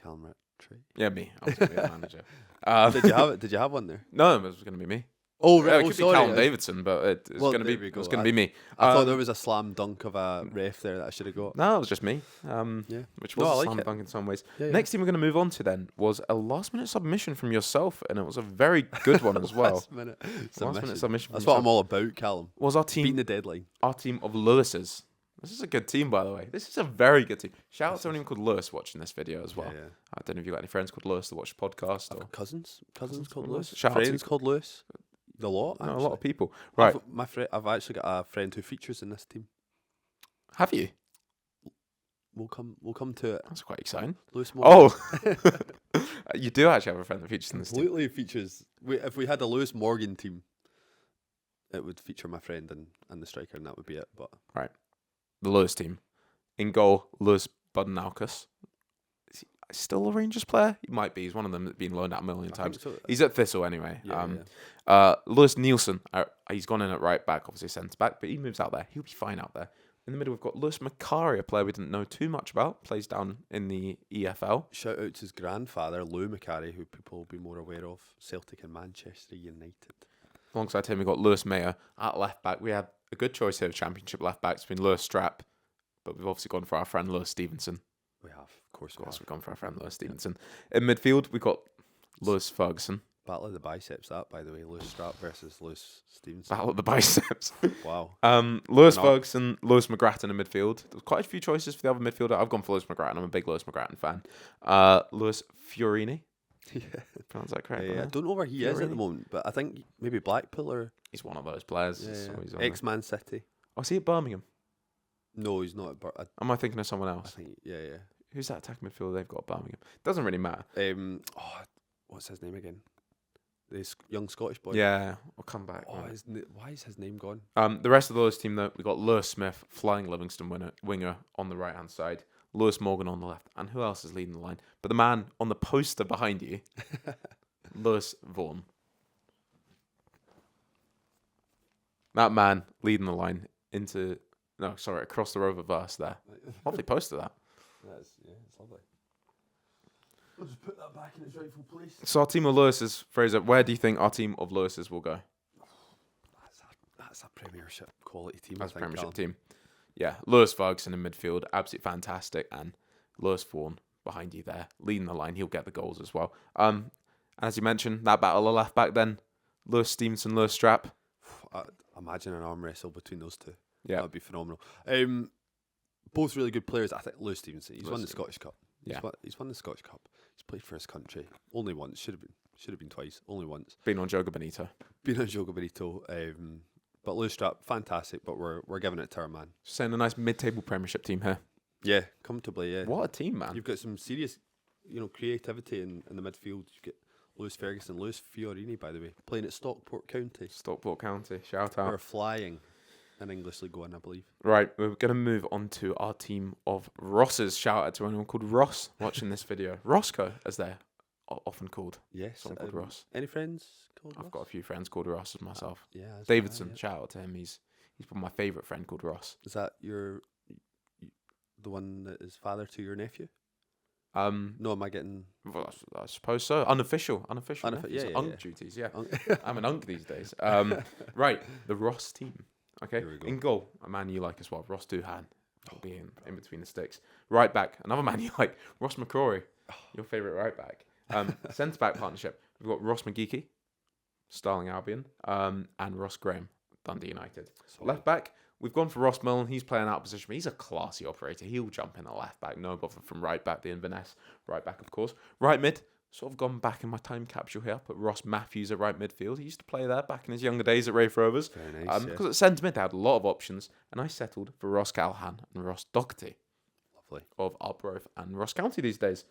Callum Rattray. Yeah, me. I was going to be a manager. Did you have one there? No, it was going to be me. Oh, right. It could be Callum Davidson, but it was going to be me. I thought there was a slam dunk of a ref there that I should have got. No, it was just me. Which was a slam dunk in some ways. Next team we're going to move on to then was a last-minute submission from yourself, and it was a very good one as well. Last-minute submission. That's what I'm all about, Callum. Was our team beating the deadline? Our team of Lewis's. This is a good team, by the way. This is a very good team. Shout out to anyone called Lewis watching this video as well. Yeah. I don't know if you've got any friends called Lewis that watch the podcast. Or cousins called Lewis. Friends called Lewis. A lot of people. Right. I've actually got a friend who features in this team. Have you? We'll come to it. That's quite exciting. Lewis Morgan. Oh, you do actually have a friend that features in this team. Completely features. If we had a Lewis Morgan team, it would feature my friend and the striker, and that would be it. But Right. The Lewis team. In goal, Lewis Buddenaukas. Is he still a Rangers player? He might be. He's one of them that's been loaned out a million times. so. He's at Thistle anyway. Yeah, Lewis Nielsen, he's gone in at right back, obviously centre back, but he moves out there. He'll be fine out there. In the middle, we've got Lewis Macari, a player we didn't know too much about, plays down in the EFL. Shout out to his grandfather, Lou Macari, who people will be more aware of, Celtic and Manchester United. Alongside him, we've got Lewis Mayer at left back. We had a good choice here of Championship left backs between Lewis Strapp, but we've obviously gone for our friend Lewis Stevenson. We have, of course. We've gone for our friend Lewis Stevenson. In midfield, we've got Lewis Ferguson. Battle of the biceps, that, by the way. Lewis Strapp versus Lewis Stevenson. Battle of the biceps. Wow. Lewis Ferguson, Lewis McGrattan in midfield. There's quite a few choices for the other midfielder. I've gone for Lewis McGrattan. I'm a big Lewis McGrattan fan. Lewis Fiorini. Yeah. Pronounce that correct? I don't know where he is at the moment, but I think maybe Blackpool or... He's one of those players. Ex-Man City. Oh, is he at Birmingham? No, he's not at Am I thinking of someone I else? think, yeah. Who's that attack midfielder they've got at Birmingham? Doesn't really matter. What's his name again? This young Scottish boy. Yeah, we'll come back. Why is his name gone? The rest of the Lewis team, though, we've got Lewis Smith, flying Livingston winger on the right-hand side, Lewis Morgan on the left, and who else is leading the line? But the man on the poster behind you, Lewis Vaughan. That man leading the line across the rover verse there. Lovely poster, that. It's lovely. I'll just put that back in its rightful place. So our team of Lewis's, Fraser, where do you think our team of Lewis's will go? That's a Premiership quality team. As a Premiership team. Yeah, Lewis Ferguson in midfield, absolutely fantastic, and Lewis Vaughan behind you there, leading the line. He'll get the goals as well. As you mentioned, that battle of left back then, Lewis Stevenson, Lewis Strapp. Imagine an arm wrestle between those two. Yeah, that would be phenomenal. Both really good players. I think Lewis Stevenson. He's won the Scottish Cup. Yeah, he's won the Scottish Cup. He's played for his country only once. Should have been twice. Only once. Been on Joga Bonito. Joga Bonito. But Lewis Strapp, fantastic. But we're giving it to our man. Saying a nice mid-table Premiership team here. Yeah, comfortably. Yeah. What a team, man! You've got some serious, creativity in the midfield. You get Lewis Ferguson, Lewis Fiorini, by the way, playing at Stockport County. Stockport County, shout out. We're flying in English League One, I believe. Right, we're going to move on to our team of Rosses. Shout out to anyone called Ross watching this video. Roscoe, as they're often called. Yes. Someone called Ross. Any friends called Ross? I've got a few friends called Ross as myself. Yeah. Davidson, shout out to him. He's probably my favourite friend called Ross. Is that the one that is father to your nephew? No, am I getting... Well, I suppose so. Unofficial. Yeah, Unk duties, yeah. I'm an unk these days. Right, the Ross team. Okay, Here we go. In goal, a man you like as well, Ross Doohan. He'll be in between the sticks. Right back, another man you like, Ross McCrory, your favourite right back. Centre back partnership, we've got Ross McGeeky, Starling Albion, and Ross Graham, Dundee United. Solid. Left back, we've gone for Ross Milne. He's playing out of position, but he's a classy operator. He'll jump in at left back, no bother from right back, the Inverness right back, of course. Right mid, sort of gone back in my time capsule here. Put Ross Matthews at right midfield. He used to play there back in his younger days at Raith Rovers. Very nice, Because at centre mid, they had a lot of options, and I settled for Ross Callahan and Ross Doherty. Lovely. Of Arbroath and Ross County these days.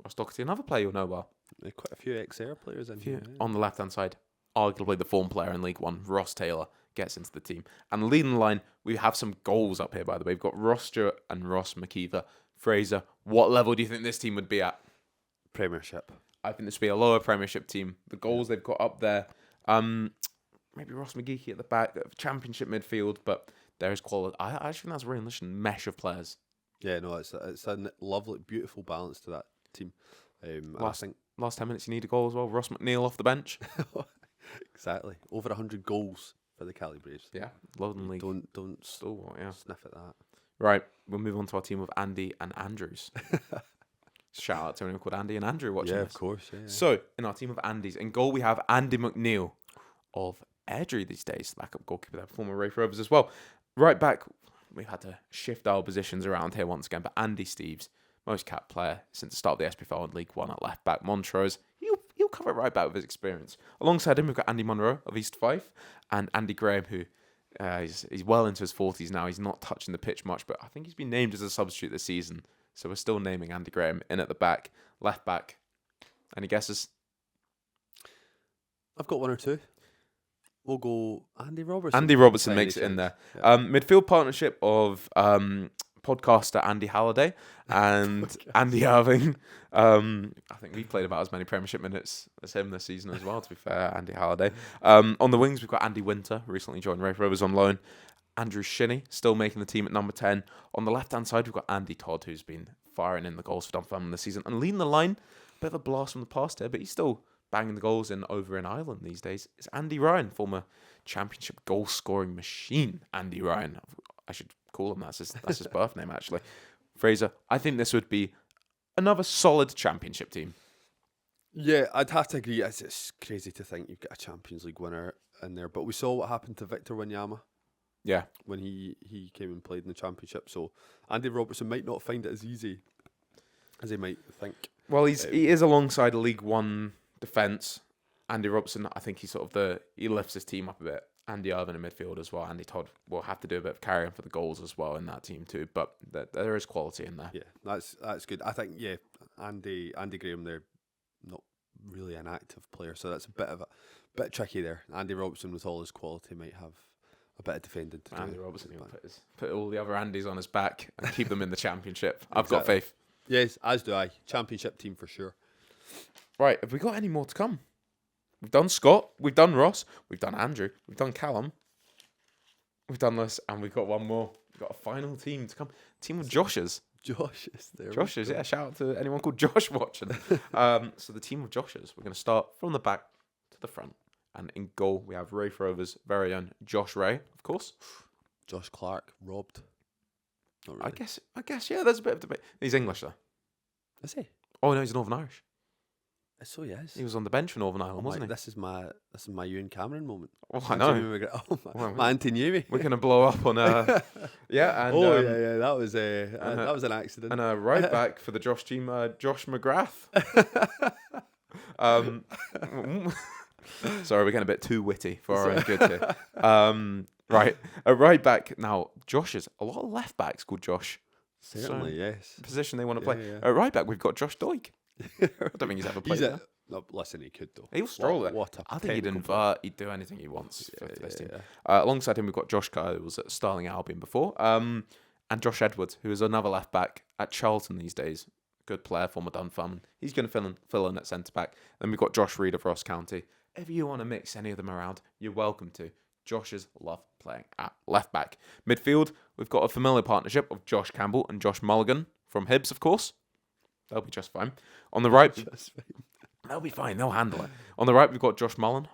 Ross Doherty, another player you'll know well. There are quite a few ex-Air players in here. On the left-hand side, arguably the form player in League One, Ross Taylor, gets into the team. And leading the line, we have some goals up here, by the way. We've got Ross Stewart and Ross McKeever. Fraser, what level do you think this team would be at? Premiership. I think this would be a lower Premiership team. The goals they've got up there, maybe Ross McGeeky at the back, Championship midfield, but there is quality. I actually think that's a really nice mesh of players. Yeah, no, it's a lovely, beautiful balance to that team. Last 10 minutes, you need a goal as well. Ross McNeil off the bench. Exactly. Over 100 goals for the Cali Braves. Yeah, Lowland League. Don't Stalwart, yeah. sniff at that. Right, we'll move on to our team of Andy and Andrews. Shout out to anyone called Andy and Andrew watching Yeah, this. of course. Yeah. So, in our team of Andys, in goal we have Andy McNeil of Airdrie these days, backup goalkeeper there, former Raith Rovers as well. Right back, we've had to shift our positions around here once again, but Andy Steeves, most capped player since the start of the SPFL in League One at left back. Montrose, he'll cover it right back with his experience. Alongside him, we've got Andy Munro of East Fife and Andy Graham, who He's well into his 40s now. He's not touching the pitch much, but I think he's been named as a substitute this season. So we're still naming Andy Graham in at the back, left back. Any guesses? I've got one or two. We'll go Andy Robertson. Andy Robertson makes it in there. Yeah. Midfield partnership of podcaster Andy Halliday and Andy Irving. I think we've played about as many Premiership minutes as him this season as well, to be fair, Andy Halliday. On the wings, we've got Andy Winter, recently joined Raith Rovers on loan. Andrew Shinney, still making the team at number 10. On the left-hand side, we've got Andy Todd, who's been firing in the goals for Dunfermline this season. And leading the line, bit of a blast from the past here, but he's still banging the goals over in Ireland these days. It's Andy Ryan, former Championship goal-scoring machine. Andy Ryan. I should call him that. That's his birth name, actually. Fraser, I think this would be another solid Championship team. Yeah, I'd have to agree. It's crazy to think you've got a Champions League winner in there. But we saw what happened to Victor Wanyama. Yeah. When he came and played in the Championship. So Andy Robertson might not find it as easy as he might think. Well, he is alongside a League One defence. Andy Robertson, I think he lifts his team up a bit. Andy Irving in midfield as well. Andy Todd will have to do a bit of carrying for the goals as well in that team too. But there is quality in there. Yeah, that's good. I think Andy Graham, they're not really an active player, so that's a bit tricky there. Andy Robertson with all his quality might have a bit of defending to do. Andy Robertson will put all the other Andys on his back and keep them in the Championship. I've got faith. Yes, as do I. Championship team for sure. Right, have we got any more to come? We've done Scott, we've done Ross, we've done Andrew, we've done Callum, we've done this, and we've got one more. We've got a final team to come. Team of Joshes. Joshes, there. Joshes, yeah. Shout out to anyone called Josh watching. So the team of Joshes, we're going to start from the back to the front. And in goal, we have Raith Rovers' very own Josh Ray, of course. Josh Clark, robbed. Not really. I guess, yeah, there's a bit of debate. He's English, though. Is he? Oh, no, he's Northern Irish. So he is. He was on the bench for Northern Ireland, wasn't he? This is my Ewan Cameron moment. Oh, I know. My auntie knew me. We're going to blow up on yeah. And, that was an accident. And a right back for the Josh team, Josh McGrath. Sorry, we're getting a bit too witty for our own good here. Right, a right back. Now, a lot of left backs called Josh. Certainly, yes. Position they want to play. Yeah. At right back, we've got Josh Doig. I don't think he's ever played there. No, listen, he could though. He'll stroll there. I think he'd invert. He'd do anything he wants for this team. Alongside him, we've got Josh Kerr, who was at Stirling Albion before, and Josh Edwards, who is another left back at Charlton these days. Good player, former Dunfermline. He's going to fill in at centre back. Then we've got Josh Reed of Ross County. If you want to mix any of them around, you're welcome to. Josh's love playing at left back. Midfield, we've got a familiar partnership of Josh Campbell and Josh Mulligan from Hibs, of course. They'll be just fine. On the right, they'll be fine. They'll handle it. On the right, we've got Josh Mullen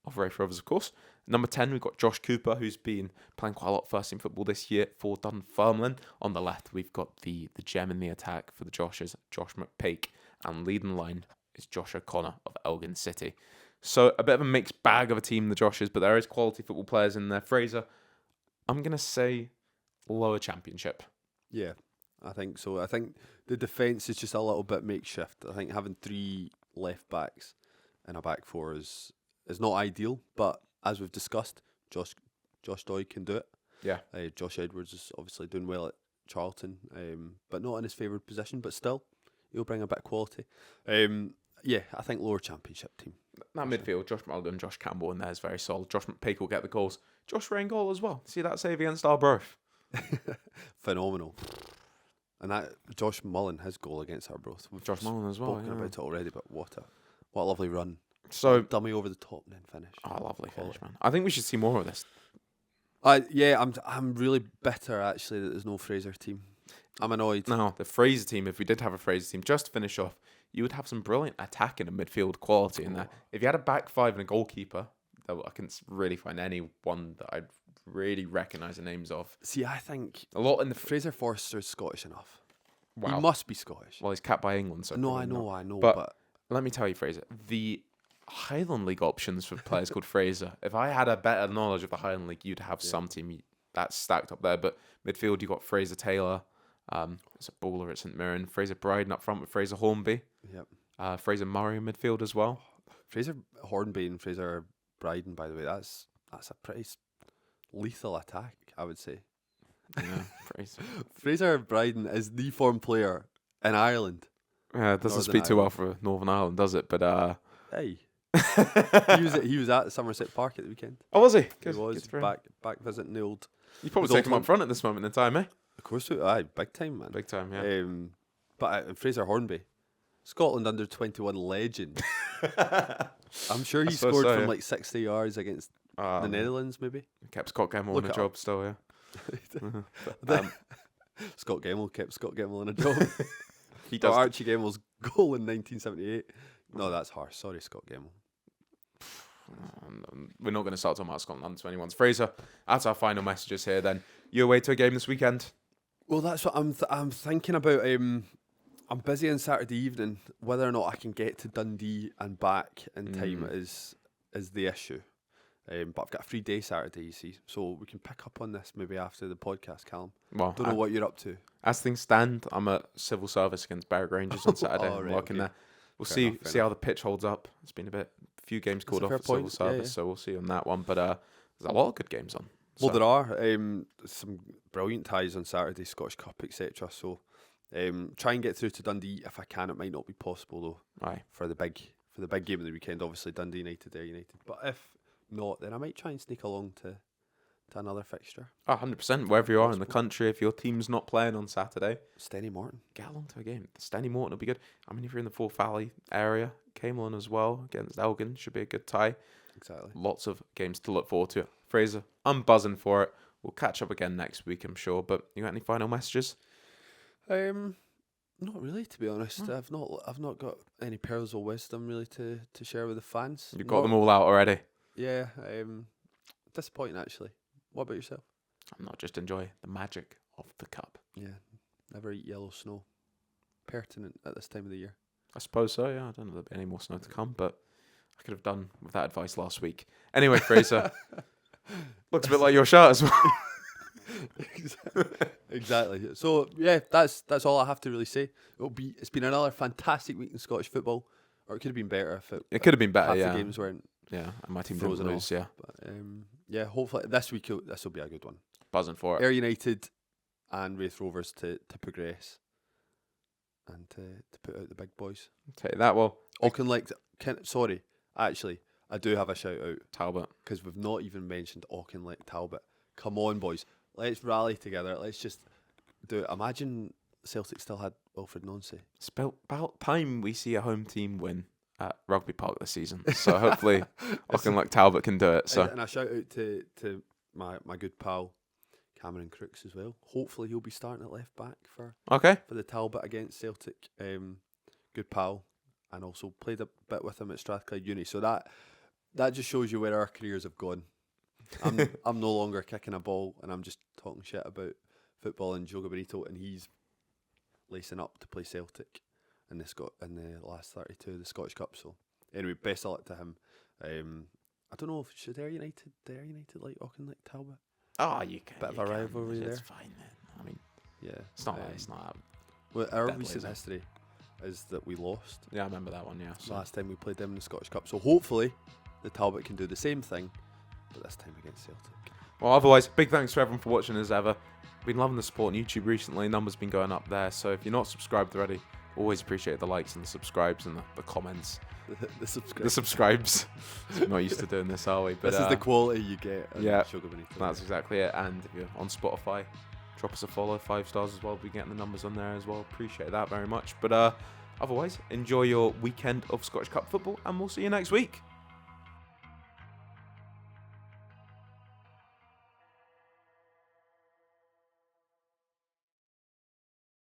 of Raith Rovers, of course. Number 10, we've got Josh Cooper, who's been playing quite a lot of first-team football this year for Dunfermline. On the left, we've got the gem in the attack for the Joshes, Josh McPake. And leading line is Josh O'Connor of Elgin City. So a bit of a mixed bag of a team, the Joshes, but there is quality football players in there. Fraser, I'm going to say lower Championship. Yeah, I think so. I think the defence is just a little bit makeshift. I think having 3 left backs in a back 4 is not ideal, but as we've discussed, Josh Doig can do it. Yeah. Josh Edwards is obviously doing well at Charlton, but not in his favoured position, but still, he'll bring a bit of quality. Yeah, I think lower Championship team. That midfield, Josh Mulligan, Josh Campbell in there is very solid. Josh McPake will get the goals. Josh Ray in goal as well. See that save against Arbroath? Phenomenal. And that Josh Mullen, his goal against Arbroath. Josh Mullen as well. Spoken about it already, but what a lovely run. So dummy over the top and then finish. Oh, lovely finish, man. I think we should see more of this. I'm really bitter actually that there's no Fraser team. I'm annoyed. No, the Fraser team, if we did have a Fraser team, just to finish off, you would have some brilliant attacking and midfield quality in there. If you had a back 5 and a goalkeeper, I couldn't really find anyone that I'd really recognise the names of. See, I think a lot in the Fraser Forster's Scottish enough. Wow. He must be Scottish. Well, he's capped by England, so no, I know. But let me tell you, Fraser, the Highland League options for players called Fraser. If I had a better knowledge of the Highland League, you'd have some team that's stacked up there. But midfield, you got Fraser Taylor. It's a baller at St Mirren. Fraser Bryden up front with Fraser Hornby. Yep. Fraser Murray in midfield as well. Fraser Hornby and Fraser Bryden, by the way, that's a pretty lethal attack, I would say. Yeah, Fraser. Fraser Bryden is the form player in Ireland. Yeah, it doesn't Northern speak too well Ireland. for Northern Ireland, does it? But Hey, he was at Somerset Park at the weekend. oh, was he? He was back visiting the old. You probably was take him all up front at this moment in time, eh? Of course, big time, man. Big time, yeah. But Fraser Hornby, Scotland under 21 legend. I'm sure he suppose scored so, from yeah. like 60 yards against the Netherlands, maybe. Kept Scott Gemmell Look on a it job up. still, yeah. Scott Gemmell kept Scott Gemmell in a job. He Or does. Archie Gemmell's goal in 1978. No, that's harsh. Sorry, Scott Gemmell. We're not going to start talking about Scotland under 21s. Fraser, that's our final messages here then. You away to a game this weekend? Well, that's what I'm thinking about. I'm busy on Saturday evening. Whether or not I can get to Dundee and back in time is the issue. But I've got a free day Saturday, you see, so we can pick up on this maybe after the podcast, Callum. Well, Don't know what you're up to. as things stand, I'm at civil service against Berwick Rangers on Saturday. Oh, I'm right, working okay. there. We'll Fair see enough, fair how the pitch holds up. It's been a few games called a off fair at civil point. service, Yeah, yeah. so we'll see on that one. But there's a lot of good games on. Well, So- there are some brilliant ties on Saturday, Scottish Cup, etc. So try and get through to Dundee if I can. It might not be possible though Aye. for the big game of the weekend. Obviously, Dundee United, Ayr United. But if not, then I might try and sneak along to another fixture. 100%. Wherever you are in the country, if your team's not playing on Saturday, Stenny Morton. get along to a game. The Stenny Morton will be good. I mean, if you're in the Forth Valley area, Camelon as well against Elgin should be a good tie. Exactly. Lots of games to look forward to. Fraser, I'm buzzing for it. We'll catch up again next week, I'm sure. But you got any final messages? Not really, to be honest. I've not got any pearls of wisdom really to share with the fans. You've got them all out already. Yeah. Disappointing actually. What about yourself? I'm not just enjoy the magic of the cup. Yeah. Never eat yellow snow. Pertinent at this time of the year. I suppose so, yeah. I don't know if there'll be any more snow to come, but I could have done with that advice last week. Anyway, Fraser, looks a bit like your shirt as well. Exactly. So yeah, that's all I have to really say. It's been another fantastic week in Scottish football, or it could have been better if It could have been better, half yeah. the games weren't. Yeah, and my team didn't frozen lose, off. yeah. But yeah, hopefully this week this will be a good one. Buzzing for it. Ayr United and Wraith Rovers to progress and to put out the big boys. Take that, well, Sorry, actually, I do have a shout out Talbot. because we've not even mentioned Auchinleck Talbot. Come on, boys, let's rally together. Let's just do it. Imagine Celtic still had Wilfred Nonce. It's about time we see a home team win at Rugby Park this season. So hopefully Auchinleck Talbot can do it. So And a shout out to my good pal Cameron Crooks as well. Hopefully he'll be starting at left back for okay. the Talbot against Celtic. Good pal, and also played a bit with him at Strathclyde Uni. So that just shows you where our careers have gone. I'm no longer kicking a ball, and I'm just talking shit about football and Joga Bonito, and he's lacing up to play Celtic in the last 32 of the Scottish Cup. So anyway, best of luck to him. I don't know if should Ayr United like Auchinleck Talbot. Oh, you can. Bit of you a can. rivalry It's there. fine, man. I mean, Yeah, it's not. Well, our deadly, recent is it? history is that we lost Yeah, I remember that one. Yeah. So. last time we played them in the Scottish Cup. So hopefully the Talbot can do the same thing, but this time against Celtic. Well, otherwise, big thanks to everyone for watching as ever. Been loving the support on YouTube recently. Numbers been going up there. So if you're not subscribed already, always appreciate the likes and the subscribes and the comments. The subscribe. The subscribes. We're not used to doing this, are we? But This is the quality you get. On yeah, Joga Bonito. that's exactly it. And if you're on Spotify, drop us a follow, 5 stars as well. We're getting the numbers on there as well. Appreciate that very much. But otherwise, enjoy your weekend of Scottish Cup football, and we'll see you next week.